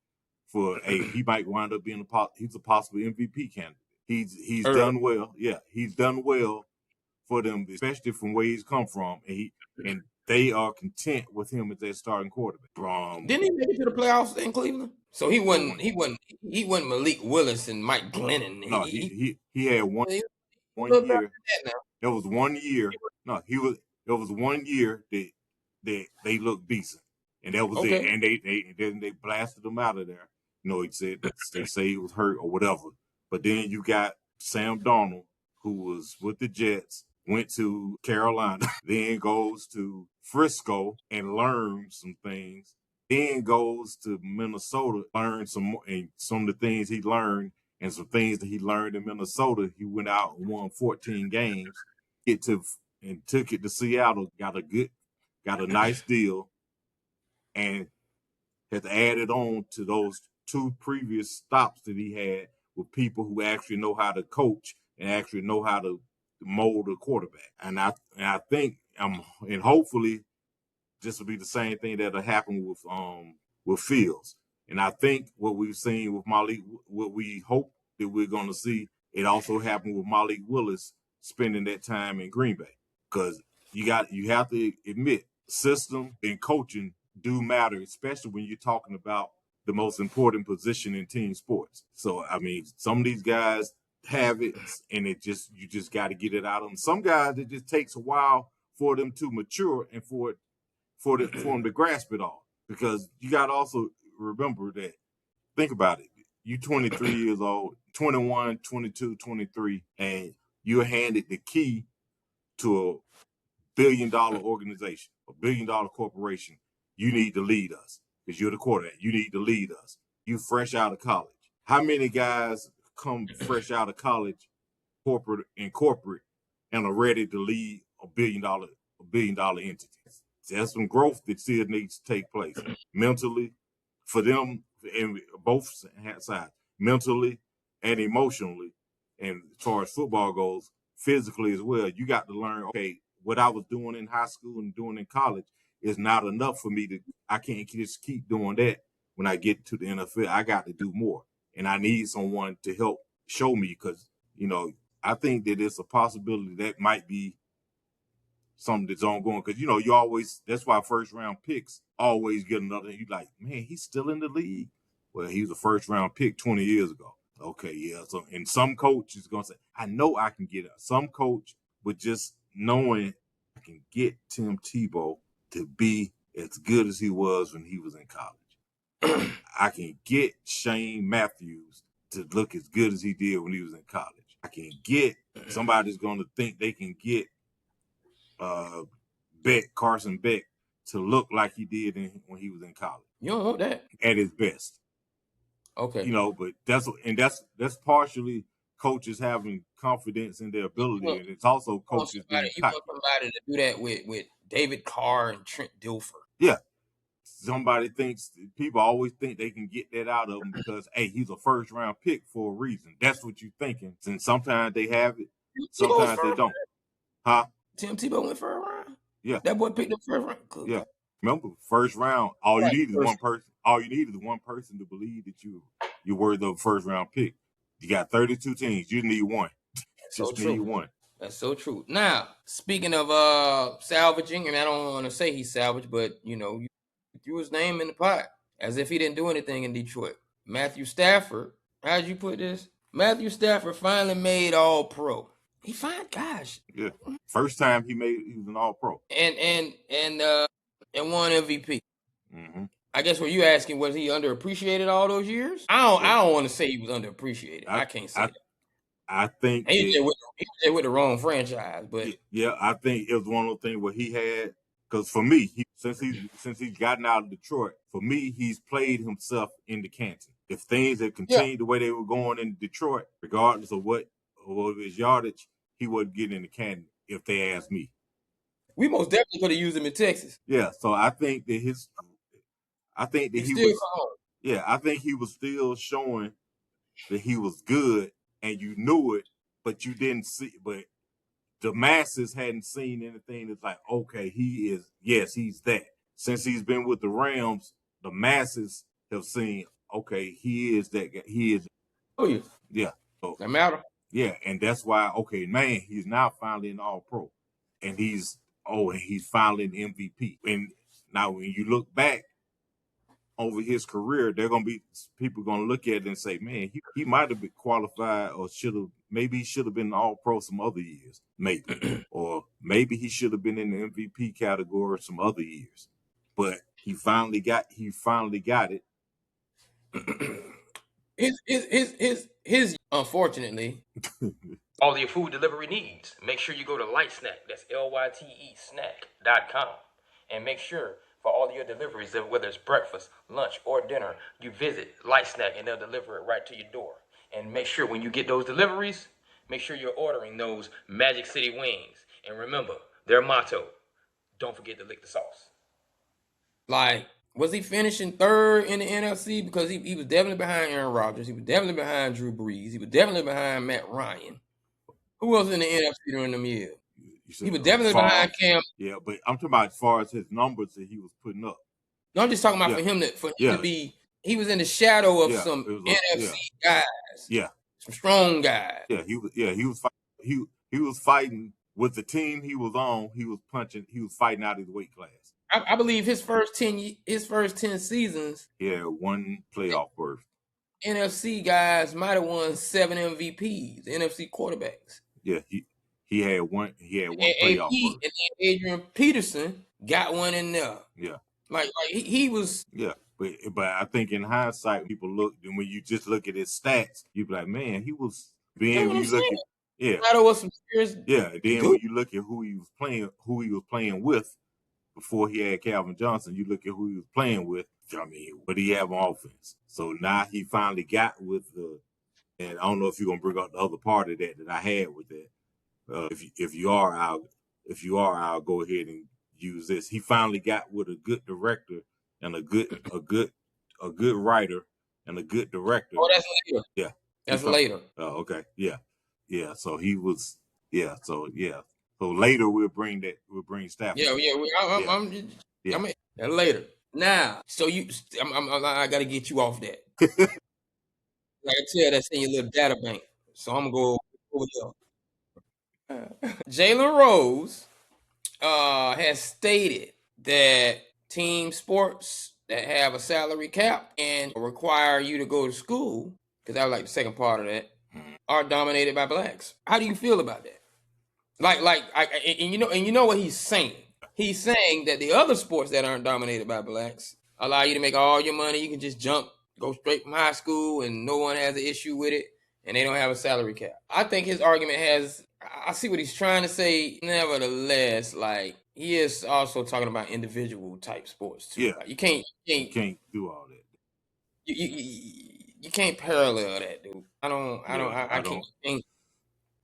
for he might wind up being he's a possible MVP candidate. He's done well. Yeah, he's done well for them, especially from where he's come from, and they are content with him as their starting quarterback. Didn't he make it to the playoffs in Cleveland? So he wasn't Malik Willis and Mike Glennon. No, he had one year. There was 1 year. No, there was 1 year that they looked decent, and that was it. And they blasted him out of there. He said they say he was hurt or whatever. But then you got Sam Darnold, who was with the Jets, went to Carolina, then goes to Frisco and learns some things. Then goes to Minnesota, learned some more, and some of the things he learned and some things that he learned in Minnesota. He went out and won 14 games. Took it to Seattle, got a nice deal, and has added on to those 2 previous stops that he had with people who actually know how to coach and actually know how to mold a quarterback. And I think and hopefully this will be the same thing that'll happen with Fields. And I think what we've seen with Malik, what we hope that we're going to see, it also happened with Malik Willis spending that time in Green Bay. Because you have to admit, system and coaching do matter, especially when you're talking about the most important position in team sports. So, I mean, some of these guys have it, and you just got to get it out of them. Some guys, it just takes a while for them to mature and for them to grasp it all. Because you got to also remember that, think about it, you're 23 years old, 21, 22, 23, and you're handed the key to a billion-dollar organization, a billion-dollar corporation. You need to lead us because you're the quarterback. You need to lead us. You fresh out of college. How many guys come fresh out of college, corporate, and are ready to lead a billion-dollar entity? There's some growth that still needs to take place mentally for them, and both sides, mentally and emotionally, and as far as football goes, physically as well. You got to learn, what I was doing in high school and doing in college is not enough for me I can't just keep doing that when I get to the NFL. I got to do more. And I need someone to help show me because, I think that it's a possibility that might be something that's ongoing. Because, that's why first round picks always get another. You like, man, he's still in the league. Well, he was a first round pick 20 years ago. Okay, yeah. So, and some coach is gonna say, I know I can get it. Some coach with just knowing I can get Tim Tebow to be as good as he was when he was in college. I can get Shane Matthews to look as good as he did when he was in college. I can get somebody's gonna think they can get Carson Beck to look like he did when he was in college. You don't want that at his best. Okay. But that's partially coaches having confidence in their ability, and it's also coaches being cocky. You want somebody to do that with David Carr and Trent Dilfer. Yeah. People always think they can get that out of him because, hey, he's a first round pick for a reason. That's what you're thinking. And sometimes they have it, sometimes they don't. Huh? Tim Tebow went first round. Yeah. That boy picked up first round. Good. Yeah. Remember, first round, all you need is one person. All you need is one person to believe that you're worthy of a first round pick. You got 32 teams. You need one. Just need one. That's so true. Now, speaking of salvaging, and I don't want to say he salvaged, but you threw his name in the pot as if he didn't do anything in Detroit. Matthew Stafford, how'd you put this? Matthew Stafford finally made All Pro. He fine, gosh. Yeah, first time he was an All Pro. And won MVP. Mm-hmm. I guess what you asking, was he underappreciated all those years? I don't want to say he was underappreciated. I can't say that. I think he was there with the wrong franchise, but yeah, I think it was one of those things where he had, because for me, since he's gotten out of Detroit, for me, he's played himself into Canton. If things had continued the way they were going in Detroit, regardless of what his yardage, he wasn't getting into Canton. If they asked me, we most definitely could have used him in Texas. Yeah, so I think that he was. Yeah, I think he was still showing that he was good, and you knew it, but you didn't see. But the masses hadn't seen anything that's like, okay, he's that. Since he's been with the Rams, the masses have seen, okay, he is that guy. He is. Oh yeah. Yeah. So, that matter. Yeah, and that's why, okay, man, he's now finally an All Pro, and he's finally an MVP. And now when you look back over his career, people going to look at it and say, man, he might have been qualified, or maybe he should have been an All Pro some other years, maybe, or maybe he should have been in the MVP category some other years, but he finally got it. His unfortunately, all your food delivery needs, make sure you go to Light Snack. That's LYTE snack.com, and make sure for all your deliveries, whether it's breakfast, lunch, or dinner, you visit Light Snack and they'll deliver it right to your door. And make sure when you get those deliveries, make sure you're ordering those Magic City wings. And remember their motto: don't forget to lick the sauce. Like, was he finishing third in the NFC? Because he was definitely behind Aaron Rodgers. He was definitely behind Drew Brees. He was definitely behind Matt Ryan. Who else in the NFC during them years? He was definitely behind Cam. Yeah, but I'm talking about as far as his numbers that he was putting up. No, I'm just talking about for him to be. He was in the shadow of some NFC guys. Yeah, some strong guys. Yeah, he was fighting with the team he was on. He was fighting out his weight class. I believe his first 10 seasons. Yeah, one playoff berth. NFC guys might have won 7 MVPs. NFC quarterbacks. Yeah, he had one. He had one playoff berth. And Adrian Peterson got one in there. Yeah, like he was. Yeah, but I think in hindsight, people look, and when you just look at his stats, you be like, man, he was being. When you look at then when you look at who he was playing with before he had Calvin Johnson, you look at who he was playing with. I mean, what he have on offense? So now he finally got with the. And I don't know if you're gonna bring up the other part of that I had with that. If you are, I'll go ahead and use this. He finally got with a good director and a good writer and a good director. Oh, that's later. Yeah, that's later. Oh, okay. Yeah. So he was. Yeah. So later we'll bring Stafford. Yeah. I'm later. Now, so I got to get you off that. Like I tell, that's in your little data bank. So I'm gonna go over here. Jalen Rose has stated that team sports that have a salary cap and require you to go to school because I was like the second part of that, are dominated by blacks. How do you feel about that? And you know what he's saying. He's saying that the other sports that aren't dominated by blacks allow you to make all your money. You can just jump, go straight from high school, and no one has an issue with it, and they don't have a salary cap. I think his argument has. I see what he's trying to say. Nevertheless, like he is also talking about individual type sports too. Yeah. Like, you can't do all that. you can't parallel that, dude. I can't.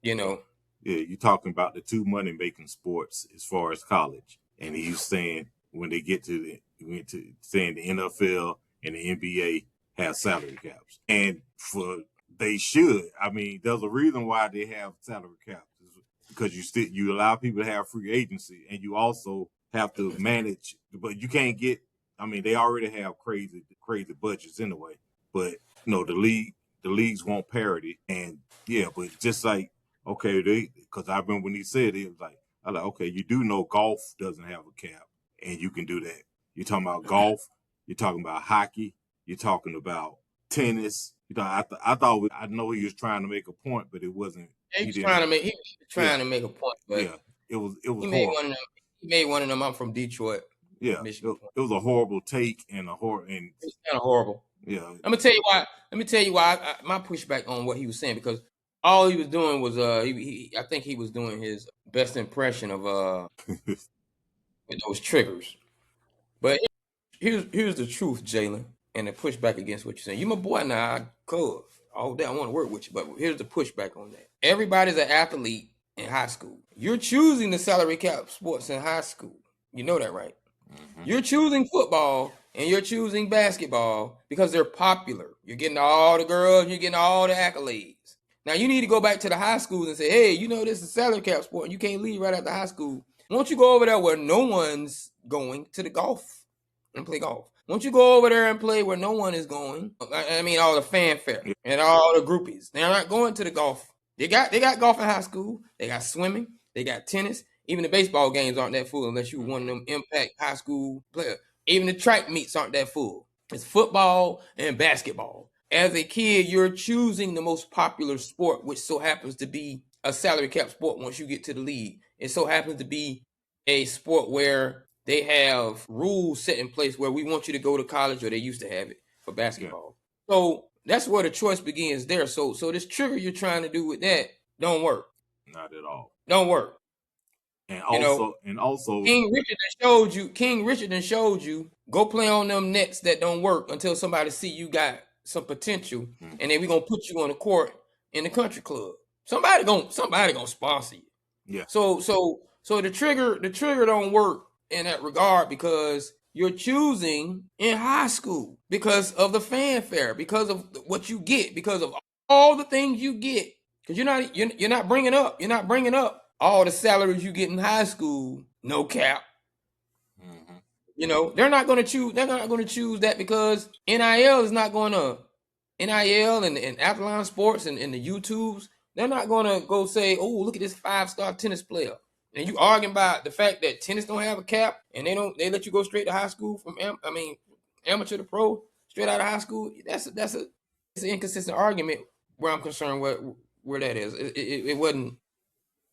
You know. Yeah, you're talking about the two money making sports as far as college, and he's saying when they get to saying the NFL and the NBA have salary caps, and they should. I mean, there's a reason why they have salary caps, because you allow people to have free agency, and you also have to manage, but you can't get. I mean, they already have crazy budgets anyway, but the leagues want parity, and yeah, but just like. Okay, because I remember when he said it, was like, I like, okay, you do know golf doesn't have a cap, and you can do that. You're talking about golf, you're talking about hockey, you're talking about tennis. I know he was trying to make a point, but it wasn't. He was trying to make a point, but it was. He made one of them. I'm from Detroit. Yeah, Michigan. It was a horrible take and it's kind of horrible. Yeah, I'm gonna tell you why. My pushback on what he was saying, because all he was doing was I think he was doing his best impression of with those triggers. But here's the truth, Jaylen, and the pushback against what you're saying. You my boy now, cuz all day I want to work with you, but here's the pushback on that. Everybody's an athlete in high school. You're choosing the salary cap sports in high school. You know that, right? Mm-hmm. You're choosing football and you're choosing basketball because they're popular. You're getting all the girls, you're getting all the accolades. Now you need to go back to the high schools and say, hey, you know, this is a salary cap sport and you can't leave right after high school. Won't you go over there where no one's going to the golf and play golf? Won't you go over there and play where no one is going? I mean, all the fanfare and all the groupies. They're not going to the golf. They got golf in high school. They got swimming. They got tennis. Even the baseball games aren't that full unless you're one of them impact high school players. Even the track meets aren't that full. It's football and basketball. As a kid, you're choosing the most popular sport, which so happens to be a salary cap sport once you get to the league. It so happens to be a sport where they have rules set in place where we want you to go to college, or they used to have it for basketball. Yeah. So that's where the choice begins there. So this trigger you're trying to do with that don't work. Not at all. Don't work. And also, King Richard showed you go play on them nets that don't work until somebody see you got some potential, and then we're gonna put you on the court in the country club. Somebody gonna sponsor you. Yeah. So the trigger don't work in that regard, because you're choosing in high school because of the fanfare, because of what you get, because of all the things you get. Because you're not bringing up all the salaries you get in high school, no cap. Mm-hmm. You know, they're not going to choose that, because NIL is not going to, NIL and Athlon Sports and the YouTubes, they're not going to go say, oh, look at this 5-star tennis player. And you arguing about the fact that tennis don't have a cap, and they let you go straight to high school from amateur to pro, straight out of high school. It's an inconsistent argument where I'm concerned where that is. It wasn't.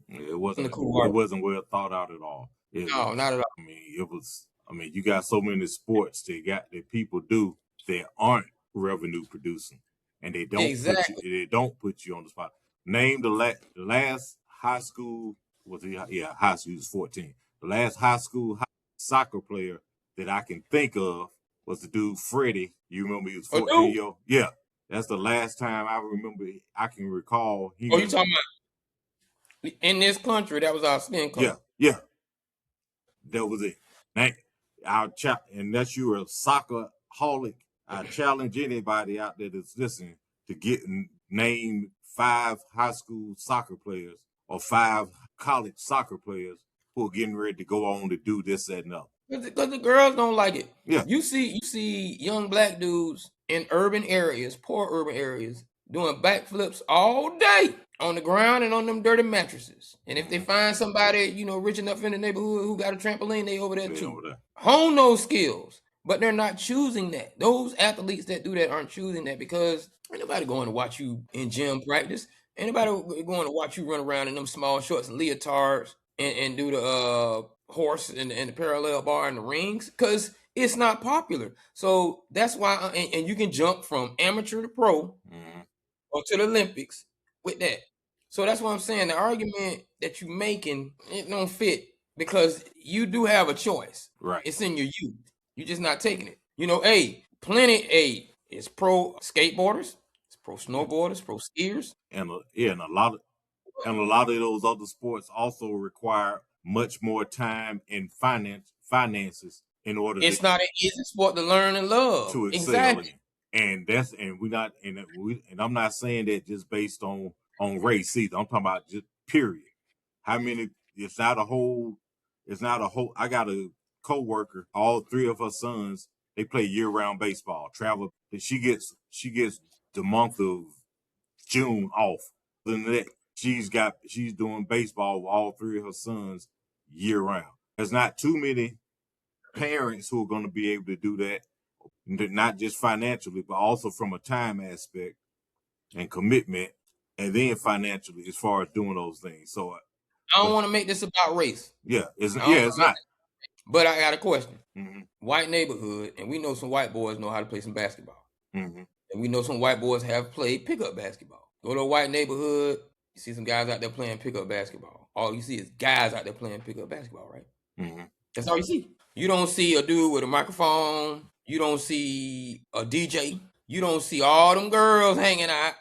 It wasn't cool. It wasn't well thought out at all. No, not at all. I mean, it was. I mean, you got so many sports that people do that aren't revenue producing, and they don't put you on the spot. Name the last high school high school was 14. The last high school soccer player that I can think of was the dude Freddie. You remember he was 14 years old? Yeah, that's the last time I remember. I can recall. You talking about in this country? That was our skin color. Yeah, that was it. Unless you're a soccer holic, I challenge anybody out there that's listening to name 5 high school soccer players or 5 college soccer players who are getting ready to go on to do this, that, and that. Because the girls don't like it. Yeah. You see young black dudes in urban areas, poor urban areas, doing backflips all day on the ground and on them dirty mattresses. And if they find somebody, rich enough in the neighborhood who got a trampoline, they over there too. Hone those skills. But they're not choosing that. Those athletes that do that aren't choosing that because Ain't nobody going to watch you in gym practice. Ain't nobody going to watch you run around in them small shorts and leotards and do the horse and the parallel bar and the rings, because it's not popular. So that's why, and you can jump from amateur to pro or to the Olympics with that. So that's what I'm saying. The argument that you making, it don't fit, because you do have a choice. Right. It's in your youth. You're just not taking it. It's pro skateboarders, it's pro snowboarders, pro skiers, and a lot of those other sports also require much more time and finances in order it's not an easy sport to learn and love. to excel Exactly. in. And I'm not saying that just based on race either. I'm talking about just period. How many? It's not a whole. I got a coworker. All three of her sons, they play year round baseball. Travel. She gets the month of June off. Other than that, she's doing baseball with all three of her sons year round. There's not too many parents who are going to be able to do that, not just financially, but also from a time aspect and commitment, and then financially as far as doing those things. So I don't want to make this about race. It's not. But I got a question. Mm-hmm. White neighborhood, and we know some white boys know how to play some basketball. Mm-hmm. And we know some white boys have played pickup basketball. Go to a white neighborhood, you see some guys out there playing pickup basketball. All you see is guys out there playing pickup basketball, right? Mm-hmm. That's all you see. You don't see a dude with a microphone. You don't see a DJ. You don't see all them girls hanging out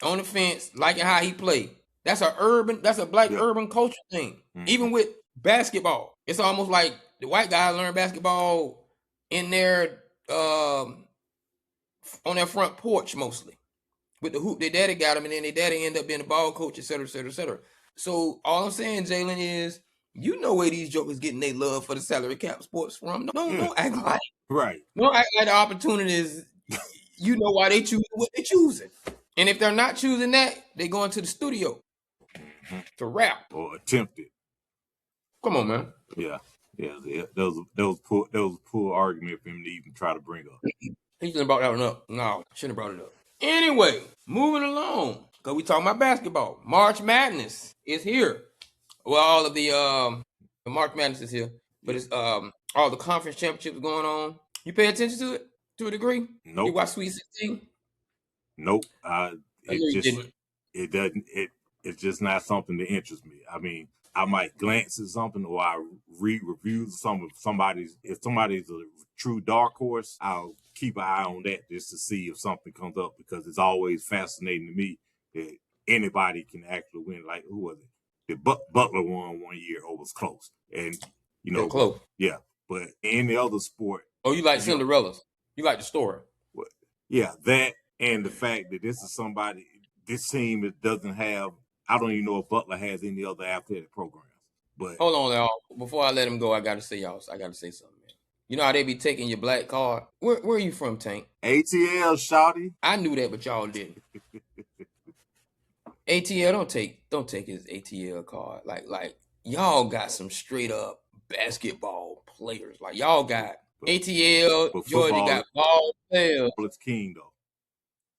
on the fence, liking how he played. That's a black urban culture thing. Even with basketball, it's almost like the white guys learn basketball in their on their front porch mostly, with the hoop their daddy got them, and then their daddy end up being a ball coach, et cetera, et cetera, et cetera. So all I'm saying, Jaylen, is you know where these jokers getting their love for the salary cap sports from. Don't act like Don't act like the opportunities. You know why they choose what they're choosing, and if they're not choosing that, they go into the studio to rap or attempt it. Come on, man. Yeah. That was poor argument for him to even try to bring up. He shouldn't have brought that one up. No, shouldn't have brought it up. Anyway, moving along, because we talking about basketball. March Madness is here. Well, all of the March Madness is here, but it's all the conference championships going on. You pay attention to it to a degree? Nope. You watch Sweet 16? Nope. It doesn't. It's just not something that interests me. I mean, I might glance at something or I read reviews of some of somebody's. If somebody's a true dark horse, I'll keep an eye on that just to see if something comes up, because it's always fascinating to me that anybody can actually win. Like, who was it? The Butler won one year, or was close, and close. Yeah, but any other sport. Oh, you like Cinderella's? You like the story? Yeah, that, and the fact that this team that doesn't have. I don't even know if Butler has any other athletic programs. But hold on, y'all. Before I let him go, I gotta say something, man. You know how they be taking your black card? Where are you from, Tank? ATL, shawty. I knew that, but y'all didn't. ATL don't take his ATL card. Like y'all got some straight up basketball players. Like y'all got ATL. Georgia got ball players. It's king though.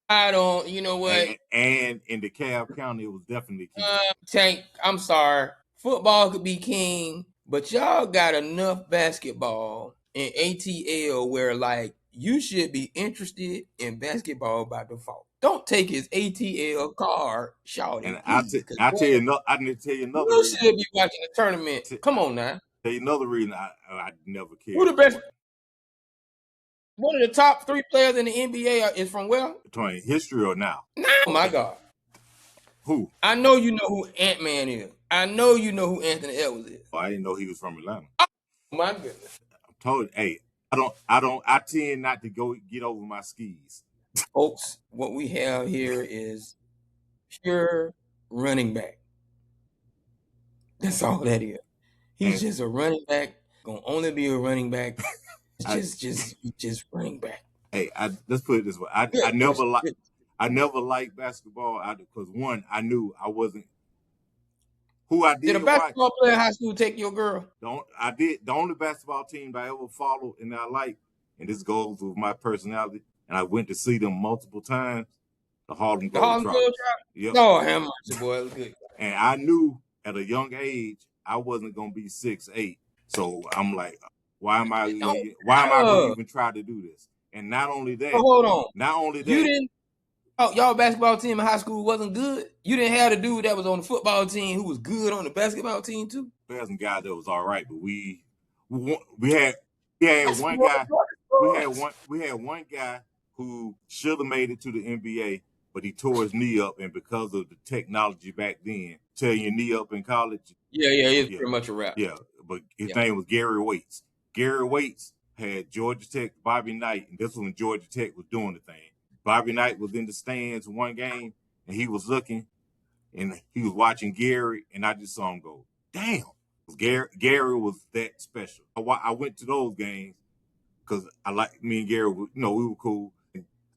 I don't. You know what? And in DeKalb County, it was definitely king. Tank, I'm sorry. Football could be king, but y'all got enough basketball in ATL where like you should be interested in basketball by default. Don't take his ATL card, shawty. And I need to tell you another. You should be watching the tournament. Come on now. Tell you another reason I never cared. Who the best? One of the top 3 players in the NBA is from where? Between history or now? Oh my God. Who? I know you know who Ant-Man is. I know you know who Anthony Edwards is. Oh, I didn't know he was from Atlanta. Oh my goodness. I'm told you, hey, I tend not to get over my skis. Folks, what we have here is pure running back. That's all that is. He's just a running back. Gonna only be a running back. Just running back. Hey, let's put it this way. I never liked basketball because one, I knew I wasn't who I did. Did a basketball player in high school take your girl? The only basketball team that I ever followed and I liked, and this goes with my personality, and I went to see them multiple times, the Harlem The Harlem Globetrotters. Globetrotters? Yep. No, him, boy, it was good. And I knew at a young age I wasn't gonna be 6'8". So I'm like, why am I gonna even try to do this? And not only that, hold on. You didn't. Oh, y'all basketball team in high school wasn't good. You didn't have a dude that was on the football team who was good on the basketball team too. There's some guy that was all right, but we had one guy. We had one guy who should have made it to the NBA, but he tore his knee up, and because of the technology back then, tearing your knee up in college. It's pretty much a wrap. Yeah, but his name was Gary Waits. Gary Waits had Georgia Tech, Bobby Knight, and this was when Georgia Tech was doing the thing. Bobby Knight was in the stands one game, and he was looking, and he was watching Gary, and I just saw him go, damn. Gary was that special. I went to those games because I like me and Gary. We were cool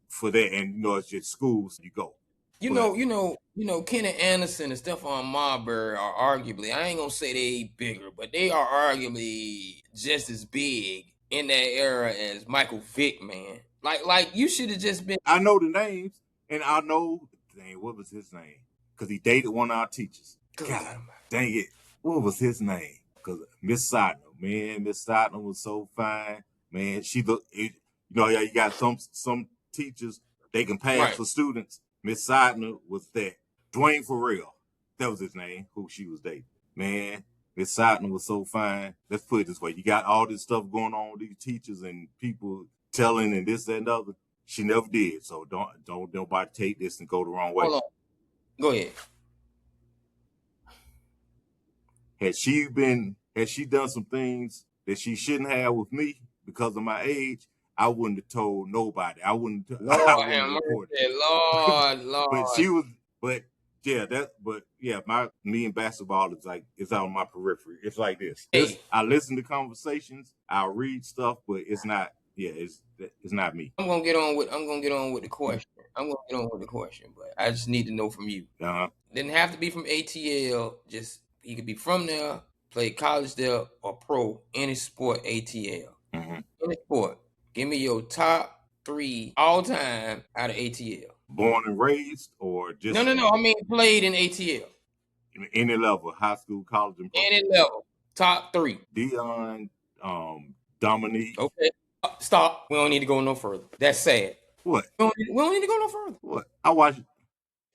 for that, and it's just school, so you go. Kenneth Anderson and Stephon Marbury are arguably, I ain't gonna say they bigger, but they are arguably just as big in that era as Michael Vick, man. Like you should have just been. I know the names, and I know, dang, what was his name? Because he dated one of our teachers. God, dang it. What was his name? Because Miss Sotner, man, Miss Sotner was so fine. Man, she looked, you got some teachers, they can pass for students. Miss Sotner was that. Dwayne Farrell, that was his name, who she was dating. Man, Miss Sotner was so fine. Let's put it this way. You got all this stuff going on with these teachers and people telling and this, that, and the other. She never did. So don't nobody take this and go the wrong way. Hold on. Go ahead. Had she done some things that she shouldn't have with me because of my age, I wouldn't have told nobody. I wouldn't have reported. Lord. Me and basketball is like, it's out of my periphery. It's like this. Hey. I listen to conversations, I read stuff, but it's not. Yeah, it's not me. I'm gonna get on with the question. But I just need to know from you. Didn't have to be from ATL. Just he could be from there, play college there, or pro any sport ATL. Mm-hmm. Any sport. Give me your top 3 all time out of ATL. Born and raised, or just no. I mean played in ATL. Any level, high school, college, and pro. Any level. Top 3. Dion, Dominique. Okay. Stop. We don't need to go no further. That's sad. What? We don't need to go no further. What? I watch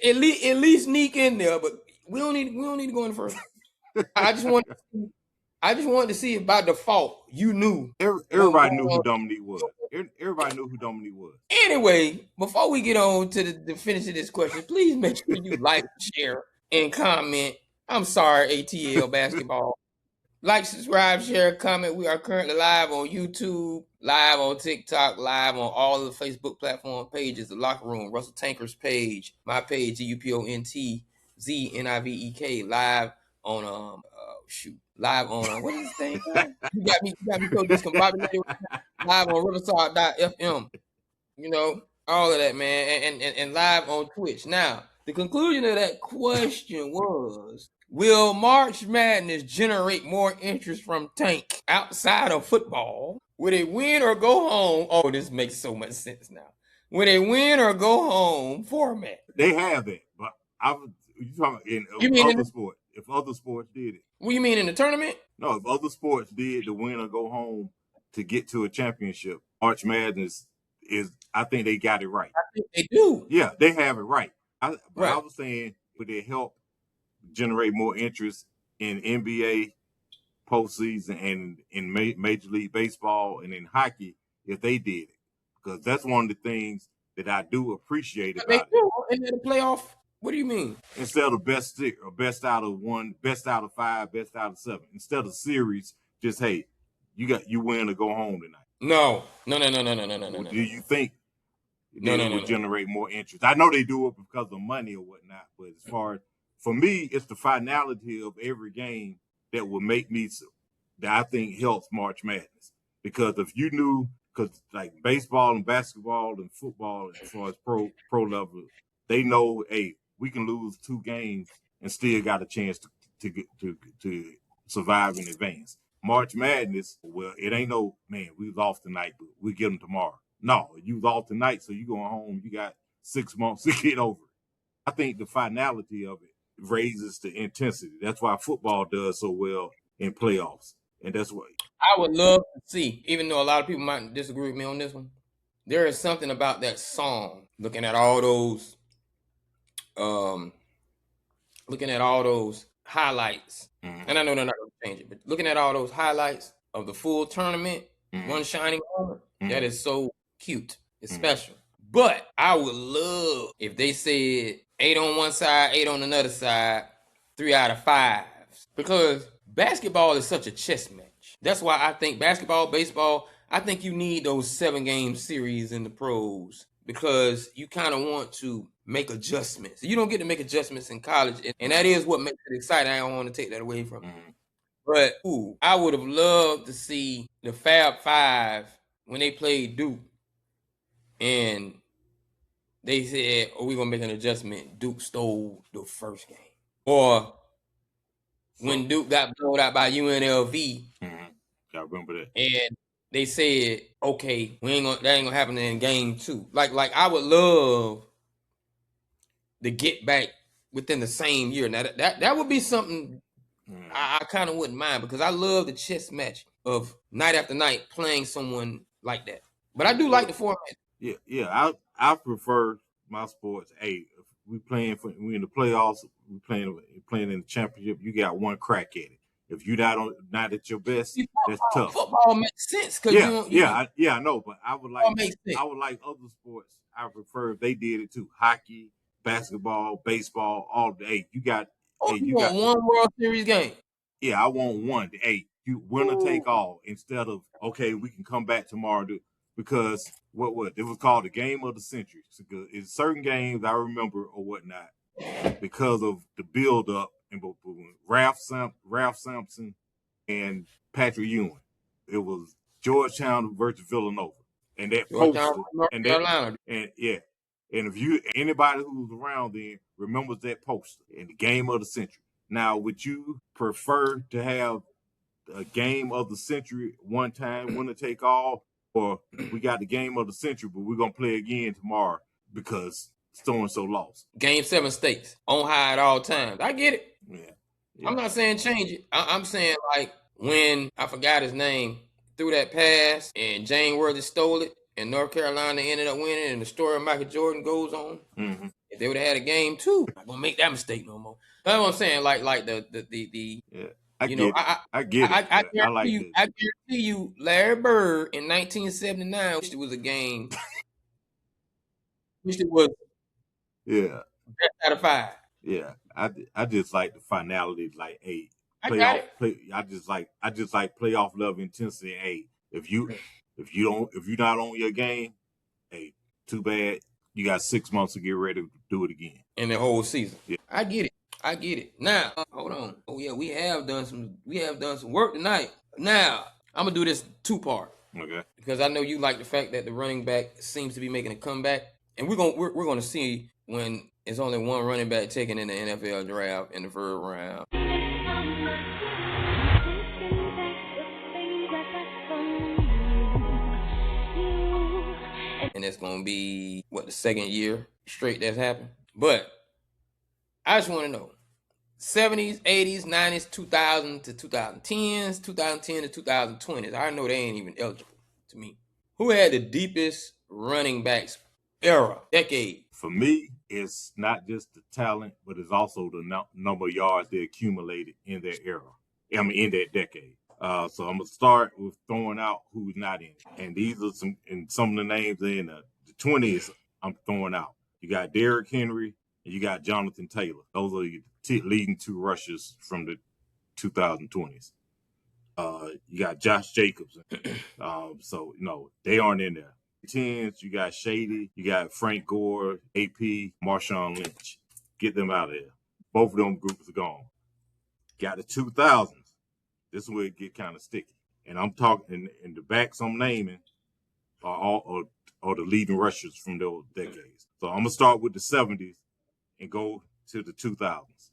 at least sneak in there, but we don't need to go any further. I just wanted to see if by default you knew. Everybody knew who Dominique was. Everybody knew who Dominique was. Anyway, before we get on to the finish of this question, please make sure you like, share, and comment. I'm sorry, ATL basketball. Like, subscribe, share, comment. We are currently live on YouTube, live on TikTok, live on all of the Facebook platform pages, the Locker Room, Russell Tanker's page, my page, GUPONTZNIVEK, live on live on what is this thing? You got me so discombobulated. Live on Riverside.fm. All of that, man, and live on Twitch. Now, the conclusion of that question was, will March Madness generate more interest from Tank outside of football? Would it win or go home? Oh, this makes so much sense now. Would it win or go home format? They have it, but you talking other sports? If other sports did it, what do you mean in the tournament? No, if other sports did the win or go home to get to a championship, March Madness is. I think they got it right. I think they do. Yeah, they have it right. I was saying, would it help generate more interest in NBA postseason and in Major League Baseball and in hockey if they did it? Because that's one of the things that I do appreciate about it. In the playoff. What do you mean? Instead of best out of 1, best out of 5, best out of 7. Instead of series, just hey, you win or go home tonight. No. Do you think it would generate more interest? I know they do it because of money or whatnot, but as far as for me, it's the finality of every game that will make me that I think helps March Madness. Because if you knew, because like baseball and basketball and football, as far as pro level, they know, hey, we can lose 2 games and still got a chance to survive in advance. March Madness, well, it ain't we was off tonight, but we get them tomorrow. No, you was off tonight, so you going home. You got 6 months to get over it. I think the finality of it raises the intensity. That's why football does so well in playoffs. And that's what I would love to see, even though a lot of people might disagree with me on this one, there is something about that song, looking at all those highlights. Mhm. And I know they're not going to change it, but looking at all those highlights of the full tournament, one shining moment, that is so cute. It's special. But I would love if they said 8 on one side, 8 on another side, 3 out of 5. Because basketball is such a chess match. That's why I think basketball, baseball, I think you need those 7-game series in the pros, because you kind of want to make adjustments. You don't get to make adjustments in college, and that is what makes it exciting. I don't want to take that away from you. But I would have loved to see the Fab Five when they played Duke, and they said, "Oh, we're gonna make an adjustment." Duke stole the first game, or when Duke got blown out by UNLV. I remember that. And they said, "Okay, that ain't gonna happen in game 2." Like I would love to get back within the same year. Now that would be something I kind of wouldn't mind, because I love the chess match of night after night playing someone like that. But I do like the format. Yeah. I prefer my sports. Hey, if we in the playoffs, we playing in the championship. You got one crack at it. If you're not at your best, that's tough. Football makes sense because I know, but I would like other sports. I prefer if they did it too. Hockey, basketball, baseball, all day. You got. You got one World Series game. Yeah, I want one. Hey, you winner take all, instead of okay, we can come back tomorrow. Because what it was called the game of the century. In certain games I remember or whatnot, because of the build up and Ralph Sampson and Patrick Ewing. It was Georgetown versus Villanova, and that poster and if anybody who was around then remembers that poster in the game of the century. Now, would you prefer to have a game of the century one time, winner take all, or we got the game of the century, but we're gonna play again tomorrow because so and so lost? Game 7 stakes on high at all times. I get it. Yeah. I'm not saying change it. I'm saying, like, when I forgot his name threw that pass and Jane Worthy stole it and North Carolina ended up winning, and the story of Michael Jordan goes on. If they would have had a game 2, I'm not gonna make that mistake no more. That's what I'm saying. Like the yeah. I get it. I guarantee you, Larry Bird in 1979, which was a game, which it was best out of 5. Yeah, I just like the finality, like I got it. I just like playoff level intensity. Hey, if you're not on your game, hey, too bad. You got 6 months to get ready to do it again. In the whole season. Yeah. I get it. Now, hold on. Oh yeah, we have done some work tonight. Now, I'm gonna do this 2-part. Okay. Because I know you like the fact that the running back seems to be making a comeback, and we're gonna see when it's only one running back taken in the NFL draft in the 3rd round. And it's gonna be the 2nd year straight that's happened. But I just want to know: 70s, 80s, 90s, 2000 to 2010s, 2010 to 2020s. I know they ain't even eligible to me. Who had the deepest running backs decade? For me, it's not just the talent, but it's also the number of yards they accumulated in that era. I mean, in that decade. So I'm gonna start with throwing out who's not in it, and these are some of the names in the 20s. I'm throwing out. You got Derrick Henry and you got Jonathan Taylor. Those are your leading 2 rushers from the 2020s. You got Josh Jacobs. So they aren't in there. 10s, you got Shady, you got Frank Gore, AP, Marshawn Lynch. Get them out of there. Both of them groups are gone. Got the 2000s. This is where it get kind of sticky. And I'm talking in the backs I'm naming are the leading rushers from those decades. So I'm gonna start with the 70s and go to the 2000s,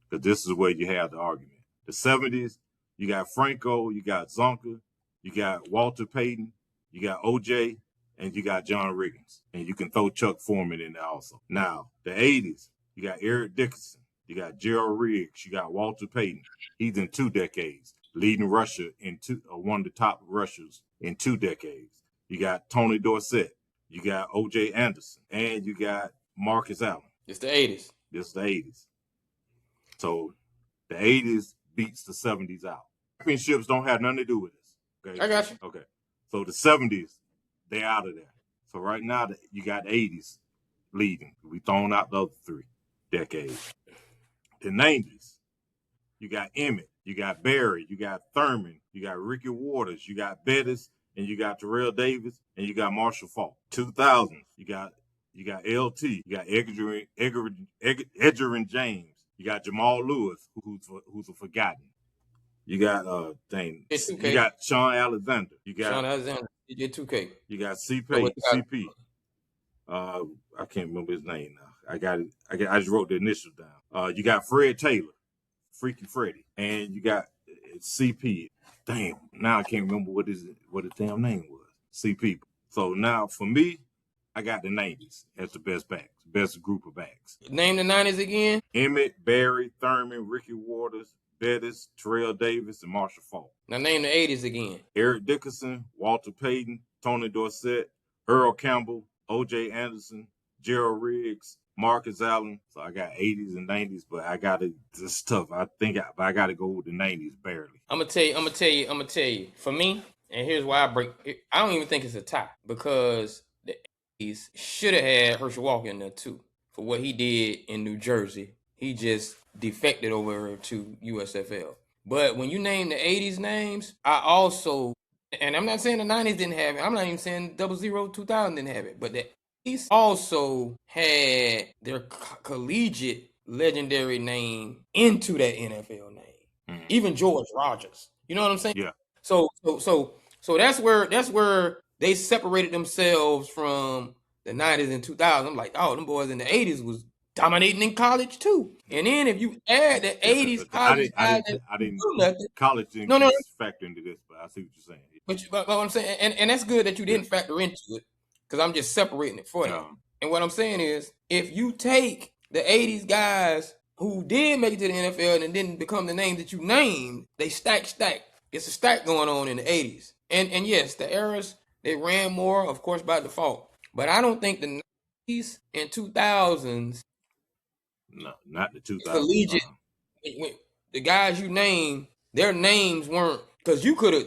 because this is where you have the argument. The 70s, you got Franco, you got Zonka, you got Walter Payton, you got OJ, and you got John Riggins, and you can throw Chuck Foreman in there also. Now, the 80s, you got Eric Dickerson, you got Gerald Riggs, you got Walter Payton. He's in 2 decades, leading rusher in one of the top rushers in 2 decades. You got Tony Dorsett, you got O.J. Anderson, and you got Marcus Allen. It's the 80s. This is the 80s. So the 80s beats the 70s out. Championships don't have nothing to do with this. Okay? I got you. Okay. So the 70s, they out of there. So right now, you got the 80s leading. We thrown out the other 3 decades. The 90s, you got Emmett, you got Barry, you got Thurman, you got Ricky Waters, you got Bettis, and you got Terrell Davis, and you got Marshall Faulk. 2000s, you got LT, you got Edgerrin James, you got Jamal Lewis, who's a forgotten. You got you got Sean Alexander. You got Sean Alexander, DJ 2K. You got CP. I can't remember his name now. I just wrote the initials down. You got Fred Taylor, Freaky Freddy, and you got CP. Damn, now I can't remember what his damn name was. CP. So now for me, I got the 90s as the best backs, best group of backs. Name the 90s again. Emmett, Barry, Thurman, Ricky Waters, Bettis, Terrell Davis, and Marshall Faulk. Now name the 80s again. Eric Dickerson, Walter Payton, Tony Dorsett, Earl Campbell, O.J. Anderson, Gerald Riggs, Marcus Allen. So I got 80s and 90s, but it's tough. I think I got to go with the 90s barely. I'm gonna tell you. For me, and here's why I don't even think it's a tie, because the 80s should have had Herschel Walker in there too for what he did in New Jersey. He just defected over to USFL. But when you name the 80s names, I also, and I'm not saying the 90s didn't have it. I'm not even saying 002000 didn't have it. But the 80s also had their collegiate legendary name into that NFL name. Mm-hmm. Even George Rogers. You know what I'm saying? Yeah. So that's where they separated themselves from the 90s and 2000s. I'm like, oh, them boys in the 80s was dominating in college too. And then if you add the 80s college, college didn't factor into this, but I see what you're saying. But what I'm saying, and that's good that you didn't factor into it, because I'm just separating it for them. And what I'm saying is, if you take the 80s guys who did make it to the NFL and didn't become the name that you named, they stack. It's a stack going on in the 80s. And yes, the eras, they ran more, of course, by default. But I don't think the 90s and 2000s, no, not the 2000s. Collegiate, the guys you named, their names weren't, because you could have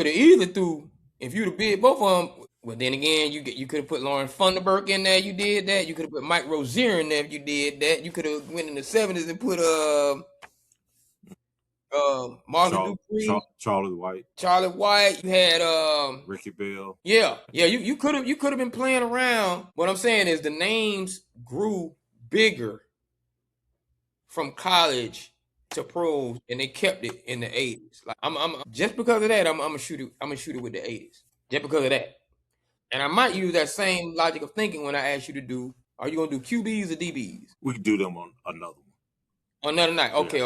either threw, if you'd have bid both of them. Well, then again, you could have put Lauren Funderburk in there. You did that. You could have put Mike Rozier in there. If you did that, you could have went in the 70s and put Marvin Dupree, Charlie White. You had Ricky Bell. Yeah. You could have been playing around. What I'm saying is the names grew bigger from college to pros, and they kept it in the 80s. Like I'm just because of that, I'm gonna shoot it with the 80s. Just because of that. And I might use that same logic of thinking when I ask you to do, are you gonna do QBs or DBs? We can do them on another one. Another night. Okay.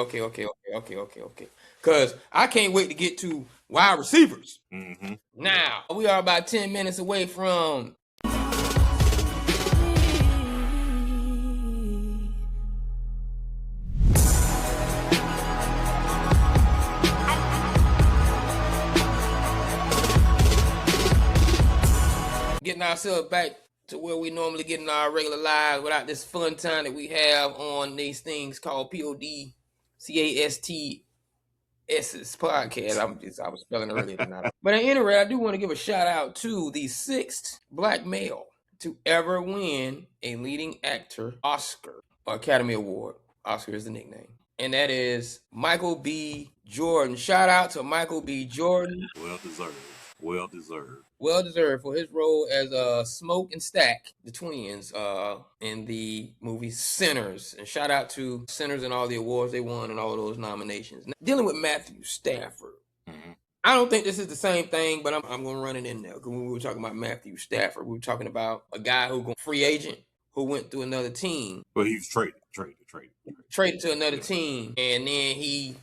Because I can't wait to get to wide receivers. Mm-hmm. Now, we are about 10 minutes away from getting ourselves back to where we normally get in our regular lives without this fun time that we have on these things called PODCAST's podcast. I was spelling it earlier tonight. But at any rate, I do want to give a shout out to the 6th black male to ever win a leading actor Oscar or Academy Award. Oscar is the nickname. And that is Michael B. Jordan. Shout out to Michael B. Jordan. Well deserved for his role as Smoke and Stack, the twins, in the movie Sinners. And shout out to Sinners and all the awards they won and all those nominations. Now, dealing with Matthew Stafford. Mm-hmm. I don't think this is the same thing, but I'm going to run it in there. Because when we were talking about Matthew Stafford, we were talking about a guy free agent who went through another team. Well, he was traded. Traded to another team. And then he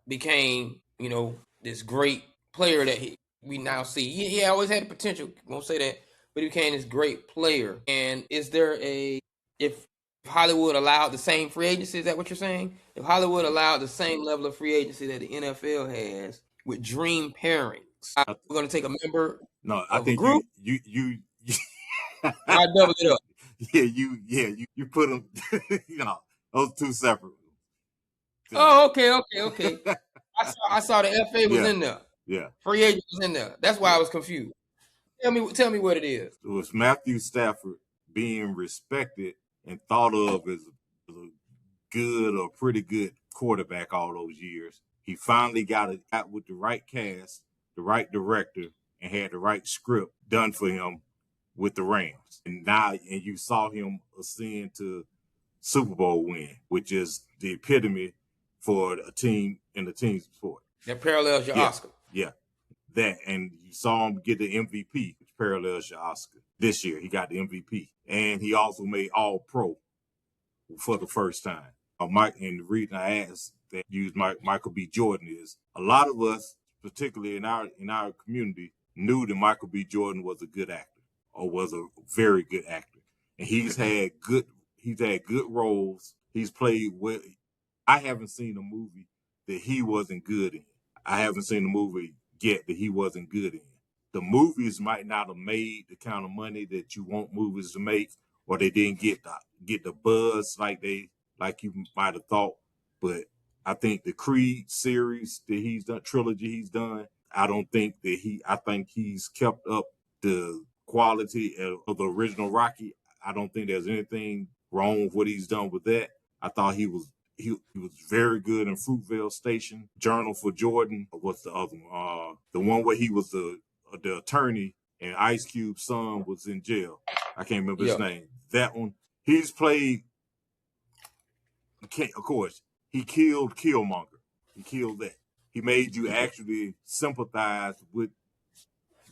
became, this great player that we now see. He always had the potential. Won't say that, but he became this great player. And is there if Hollywood allowed the same free agency? Is that what you're saying? If Hollywood allowed the same level of free agency that the NFL has with dream pairings, we're going to take a member of a group. you I double it up. you put them, those two separate. Oh, okay. I saw the FA was in there. Yeah. Free agent was in there. That's why I was confused. Tell me what it is. It was Matthew Stafford being respected and thought of as a good or pretty good quarterback all those years. He finally got with the right cast, the right director, and had the right script done for him with the Rams. And you saw him ascend to Super Bowl win, which is the epitome for a team in the team sport. That parallels your Oscar. Yeah. That, and you saw him get the MVP, which parallels your Oscar. This year, he got the MVP. And he also made All-Pro for the first time. Mike, and the reason I asked that use Michael B. Jordan is a lot of us, particularly in our community, knew that Michael B. Jordan was a good actor or was a very good actor, and he's had good roles. He's played well. I haven't seen a movie that he wasn't good in. I haven't seen a movie yet that he wasn't good in. The movies might not have made the kind of money that you want movies to make, or they didn't get the buzz like you might have thought. But I think the Creed series that he's done, trilogy he's done, I think he's kept up the quality of the original Rocky. I don't think there's anything wrong with what he's done with that. I thought he was very good in Fruitvale Station. Journal for Jordan. What's the other one? The one where he was the attorney and Ice Cube's son was in jail. I can't remember his name. That one. He's played. Of course, he killed Killmonger. He killed that. He made you actually sympathize with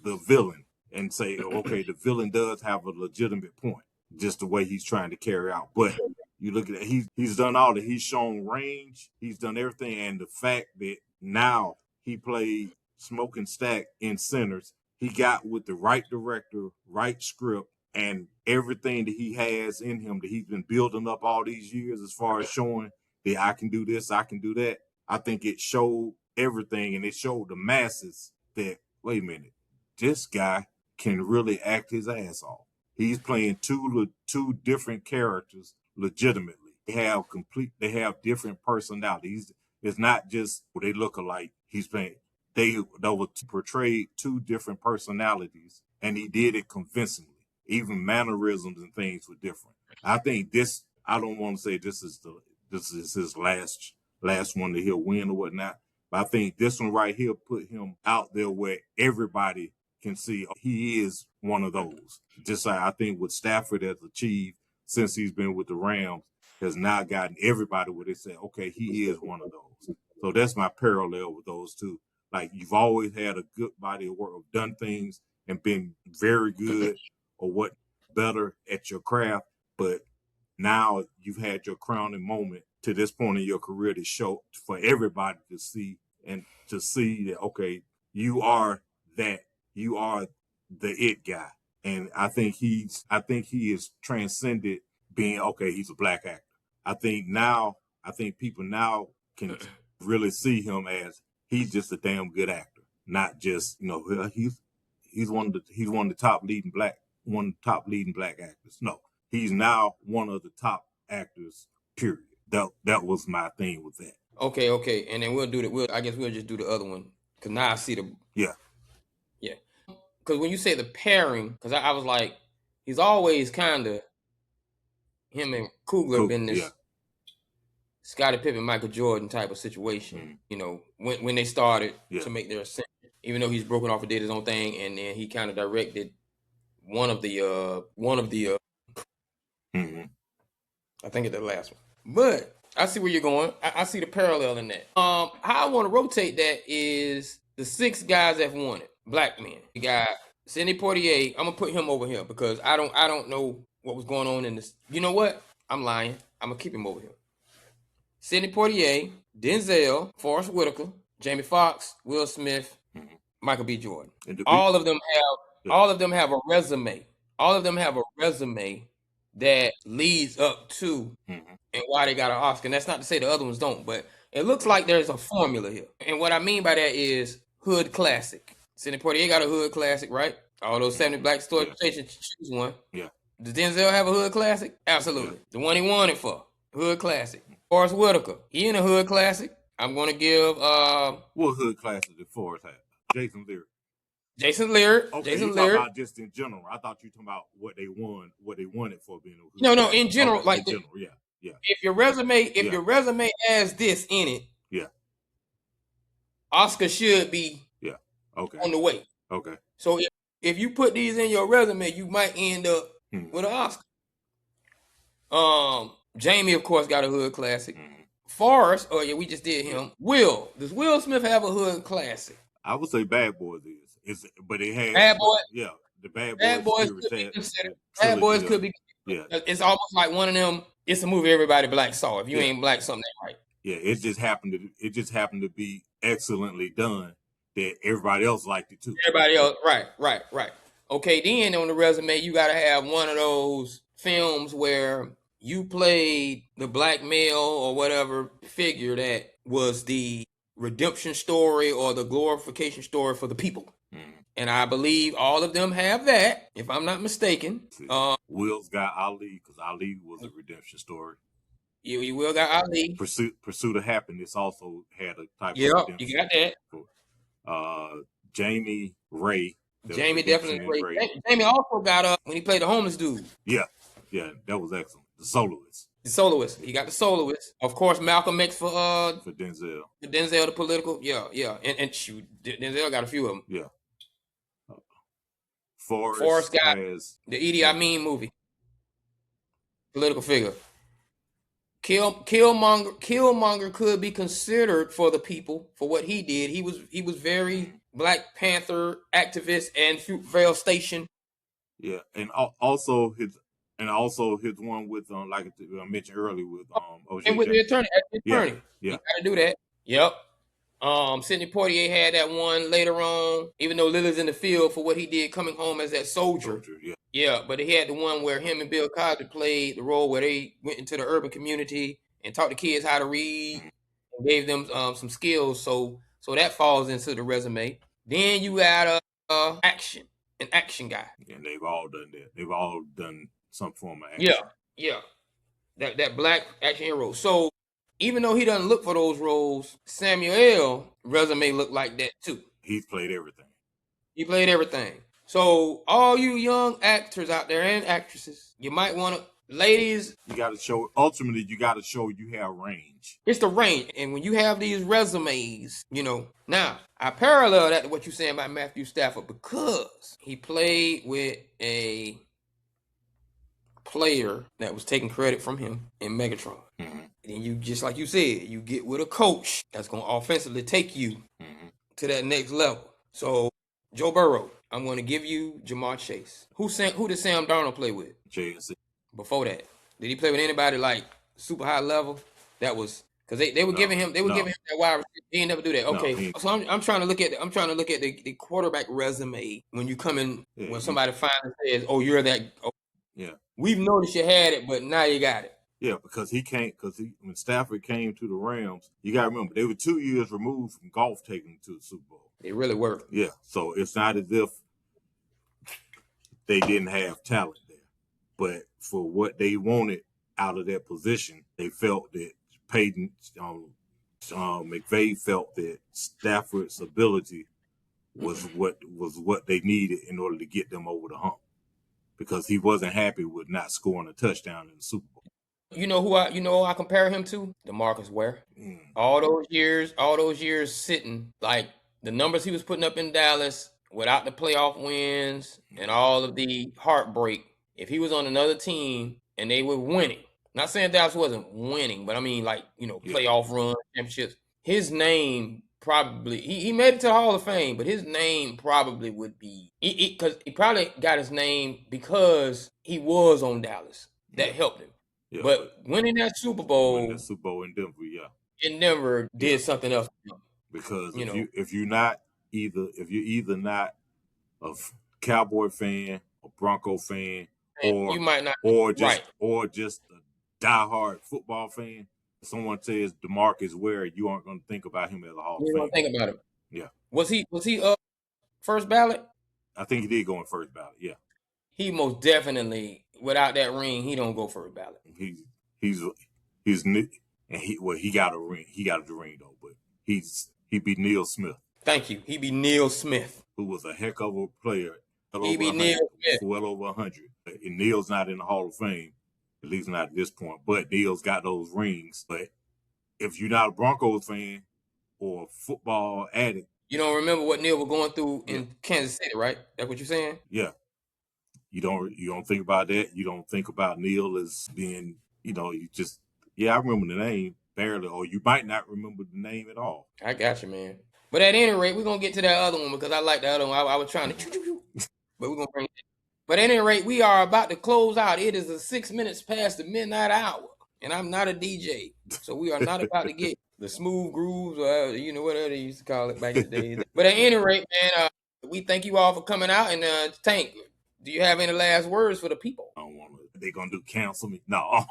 the villain and say, okay, the villain does have a legitimate point, just the way he's trying to carry out. But you look at it, he's done all that. He's shown range. He's done everything. And the fact that now he played Smoking Stack in Sinners, he got with the right director, right script, and everything that he has in him that he's been building up all these years as far as showing that I can do this, I can do that. I think it showed everything, and it showed the masses that, wait a minute, this guy can really act his ass off. He's playing two different characters legitimately. They have different personalities. It's not just they look alike. He's playing. They were portrayed two different personalities, and he did it convincingly. Even mannerisms and things were different. I think this. I don't want to say this is his last one that he'll win or whatnot. But I think this one right here put him out there where everybody can see he is one of those. Just like I think what Stafford has achieved since he's been with the Rams has now gotten everybody where they say, okay, he is one of those. So that's my parallel with those two. Like, you've always had a good body of work, of done things and been very good or what better at your craft, but now you've had your crowning moment to this point in your career to show for everybody to see that, okay, you are the it guy. And I think he is transcended being, okay, he's a black actor. I think people now can really see him as he's just a damn good actor, not just, he's one of the top leading black actors. No, he's now one of the top actors, period. That was my thing with that. Okay. And then I guess we'll just do the other one. Cause now I see the. Yeah. Cause when you say the pairing, cause I was like, he's always kind of, him and Coogler been this Scottie Pippen, Michael Jordan type of situation. When they started to make their ascent, even though he's broken off and did his own thing, and then he kind of directed one of the I think it's the last one. But I see where you're going. I see the parallel in that. How I want to rotate that is the 6 guys that won it, black men. You got Sidney Poitier. I'm gonna put him over here because I don't know what was going on in this. You know what? I'm lying. I'm gonna keep him over here. Sidney Poitier, Denzel, Forrest Whitaker, Jamie Foxx, Will Smith, Michael B. Jordan. And All of them have a resume. All of them have a resume that leads up to and why they got an Oscar. And that's not to say the other ones don't, but it looks like there's a formula here. And what I mean by that is hood classic. Sidney Poitier got a hood classic, right? All those 70 Black Exploitation, choose one. Yeah. Does Denzel have a hood classic? Absolutely. Yeah. The one he won it for. Hood classic. Forrest Whitaker. He in a hood classic. I'm going to give... what hood classic did Forrest have? Jason Leary. Jason Leary. Okay, Jason you talking about just in general. I thought you were talking about what they wanted for being a hood No, classic. in general. Okay, like in general, yeah. If your resume has this in it, Oscar should be on the way. Okay. So if you put these in your resume, you might end up with an Oscar. Jamie, of course, got a hood classic. Forrest, we just did him. Will. Does Will Smith have a hood classic? I would say Bad Boys is, but it has Bad Boys. Yeah, the Bad Boys could be considered. Bad Boys could be. Yeah, it's almost like one of them. It's a movie everybody black saw. If you ain't black, something ain't right. Yeah, it just happened to be excellently done that everybody else liked it too. Everybody else, right. Okay, then on the resume, you got to have one of those films where you played the black male or whatever figure that was the redemption story or the glorification story for the people. And I believe all of them have that, if I'm not mistaken. Will's got Ali, because Ali was a redemption story. You Will got Ali. Pursuit of Happiness also had a type of redemption. You got that. Jamie Ray. Jamie definitely Ray. Jamie also got when he played the homeless dude. Yeah, that was excellent. The Soloist. He got the Soloist. Of course, Malcolm X for Denzel. For Denzel, the political. Yeah. And shoot, Denzel got a few of them. Yeah. Forrest got the Idi Amin movie. Political figure. Killmonger could be considered for the people for what he did. He was very Black Panther activist and Fruitvale Station. Yeah, and also his one with like I mentioned earlier with OJ and with the attorney. Yeah. You gotta do that. Yep. Sidney Poitier had that one later on, even though Lily's in the field for what he did coming home as that soldier. Yeah, but he had the one where him and Bill Cosby played the role where they went into the urban community and taught the kids how to read and gave them some skills. So that falls into the resume. Then you got an action guy. And they've all done that. They've all done some form of action. Yeah. That black action hero. So even though he doesn't look for those roles, Samuel resume looked like that too. He's played everything. He played everything. So all you young actors out there and actresses, you might want to, ladies. You got to show, ultimately, you got to show you have range. It's the range. And when you have these resumes, now I parallel that to what you're saying about Matthew Stafford because he played with a player that was taking credit from him in Megatron. And you, just like you said, you get with a coach that's going to offensively take you to that next level. So, Joe Burrow, I'm going to give you Jamar Chase. Who did Sam Darnold play with? JSC. Before that, did he play with anybody like super high level? That was because they were giving him giving him that wide receiver. He didn't never do that. Okay, so I'm trying to look at the quarterback resume when you come in when somebody finally says, "Oh, you're that." Oh, we've noticed you had it, but now you got it. Yeah, because when Stafford came to the Rams, you got to remember, they were 2 years removed from golf taking them to the Super Bowl. They really were. Yeah, so it's not as if they didn't have talent there. But for what they wanted out of that position, they felt that Peyton, McVay felt that Stafford's ability was what they needed in order to get them over the hump. Because he wasn't happy with not scoring a touchdown in the Super Bowl. You know who I compare him to? DeMarcus Ware. All those years sitting, like the numbers he was putting up in Dallas without the playoff wins and all of the heartbreak. If he was on another team and they were winning, not saying Dallas wasn't winning, but I mean playoff run, championships. His name probably he made it to the Hall of Fame, but his name probably would be because he probably got his name because he was on Dallas. That helped him. Yeah, but winning that Super Bowl in Denver, in Denver did something else. Because if you're not either not a Cowboy fan, a Bronco fan, You might not right. or just a diehard football fan. If someone says DeMarcus Ware, you aren't going to think about him as a Hall of You don't Famer. think about him. Yeah, Was he first ballot? I think he did go in first ballot. Yeah, He most definitely, without that ring, he don't go first ballot. He's and he got a ring. He got a ring though, but he beat Neil Smith. Thank you. He be Neil Smith. Who was a heck of a player. He be Neil Smith. Well over 100. And Neil's not in the Hall of Fame, at least not at this point. But Neil's got those rings. But if you're not a Broncos fan or a football addict, you don't remember what Neil was going through in Kansas City, right? That's what you're saying? Yeah. You don't think about that. You don't think about Neil as being, you just I remember the name barely, or you might not remember the name at all. I got you, man. But at any rate, we're gonna get to that other one because I like the other one. I was trying to but we're gonna bring it. But at any rate, we are about to close out. It is 6 minutes past the midnight hour. And I'm not a DJ. So we are not about to get the smooth grooves or whatever they used to call it back in the day. But at any rate, man, we thank you all for coming out. And Tank, do you have any last words for the people? I don't want to. They're gonna cancel me. No,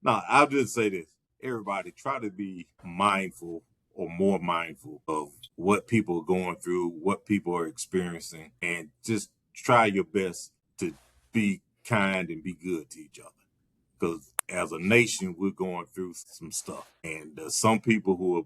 no. I'll just say this: everybody, try to be mindful or more mindful of what people are going through, what people are experiencing, and just try your best to be kind and be good to each other. Because as a nation, we're going through some stuff, and some people who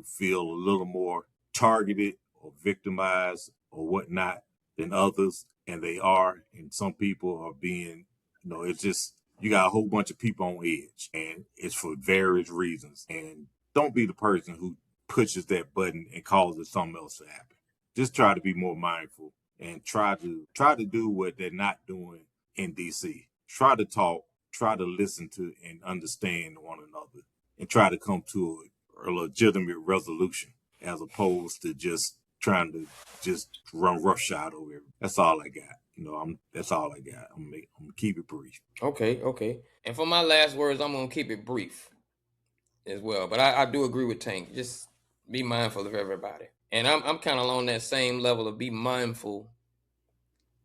feel a little more targeted or victimized or whatnot than others, and they are, and some people are being, it's just you got a whole bunch of people on edge, and it's for various reasons. And don't be the person who pushes that button and causes something else to happen. Just try to be more mindful and try to do what they're not doing in DC. Try to talk, try to listen to and understand one another, and try to come to a legitimate resolution as opposed to just trying to just run roughshod over it. That's all I got. That's all I got. I'm gonna keep it brief. Okay. And for my last words, I'm gonna keep it brief as well. But I do agree with Tank. Just be mindful of everybody. And I'm kind of along that same level of be mindful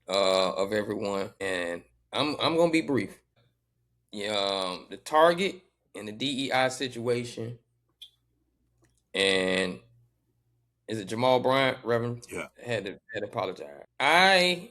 of everyone. And I'm gonna be brief. The Target and the DEI situation, and is it Jamal Bryant, Reverend? Yeah. Had to apologize. I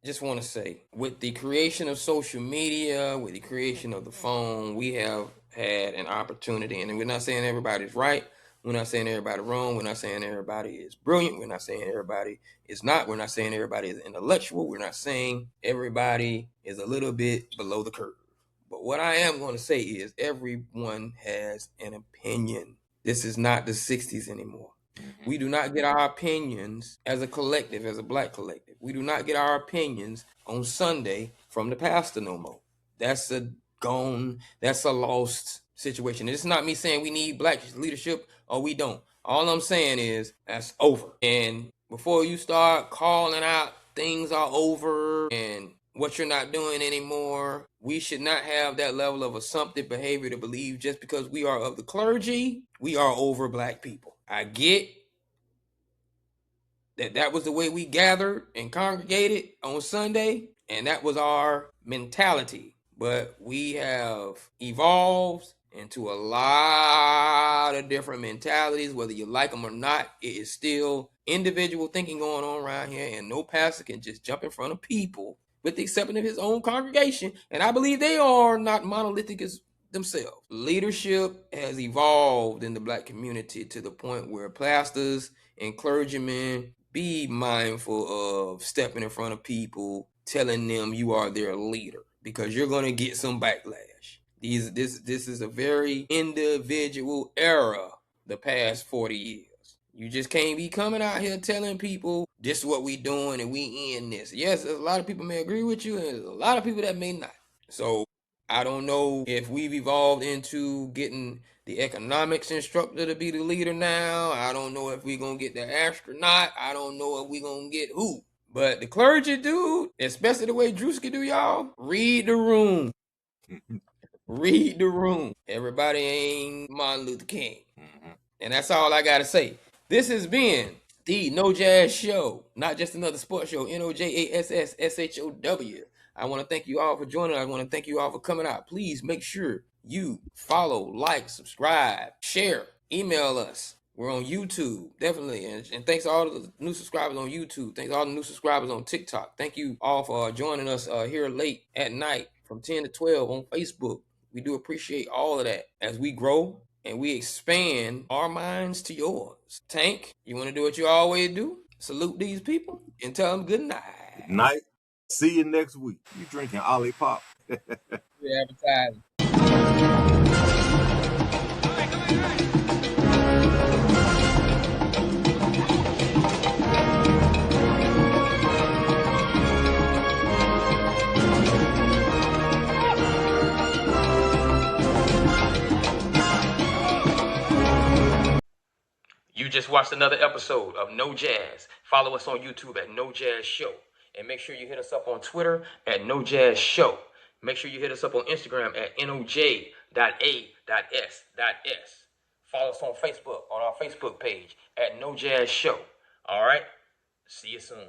just want to say, with the creation of social media, with the creation of the phone, we have had an opportunity, and we're not saying everybody's right. We're not saying everybody wrong. We're not saying everybody is brilliant. We're not saying everybody is not. We're not saying everybody is intellectual. We're not saying everybody is a little bit below the curve. But what I am going to say is everyone has an opinion. This is not the 60s anymore. We do not get our opinions as a collective, as a black collective. We do not get our opinions on Sunday from the pastor no more. That's a lost situation. It's not me saying we need black leadership or we don't. All I'm saying is that's over. And before you start calling out things are over and what you're not doing anymore, we should not have that level of assumptive behavior to believe just because we are of the clergy, we are over black people. I get that was the way we gathered and congregated on Sunday, and that was our mentality. But we have evolved into a lot of different mentalities, whether you like them or not. It is still individual thinking going on around here, and no pastor can just jump in front of people with the exception of his own congregation. And I believe they are not monolithic as themselves. Leadership has evolved in the black community to the point where pastors and clergymen be mindful of stepping in front of people, telling them you are their leader, because you're going to get some backlash. This is a very individual era, the past 40 years. You just can't be coming out here telling people this is what we doing and we in this. Yes, a lot of people may agree with you, and there's a lot of people that may not. So I don't know if we've evolved into getting the economics instructor to be the leader now. I don't know if we're going to get the astronaut. I don't know if we're going to get who. But the clergy, dude, especially the way Drewski do, y'all, read the room. Read the room. Everybody ain't Martin Luther King. And that's all I got to say. This has been The No Jazz Show, not just another sports show. NOJASSSHOW. I want to thank you all for joining. I want to thank you all for coming out. Please make sure you follow, like, subscribe, share, email us. We're on YouTube, definitely. And thanks to all the new subscribers on YouTube. Thanks to all the new subscribers on TikTok. Thank you all for joining us here late at night from 10 to 12 on Facebook. We do appreciate all of that as we grow and we expand our minds to yours. Tank, you want to do what you always do? Salute these people and tell them good night. Good night. See you next week. You drinking Olipop? You're advertising. You just watched another episode of No Jazz. Follow us on YouTube at No Jazz Show. And make sure you hit us up on Twitter at No Jazz Show. Make sure you hit us up on Instagram at NOJ.A.S.S. Follow us on Facebook, on our Facebook page at No Jazz Show. All right? See you soon.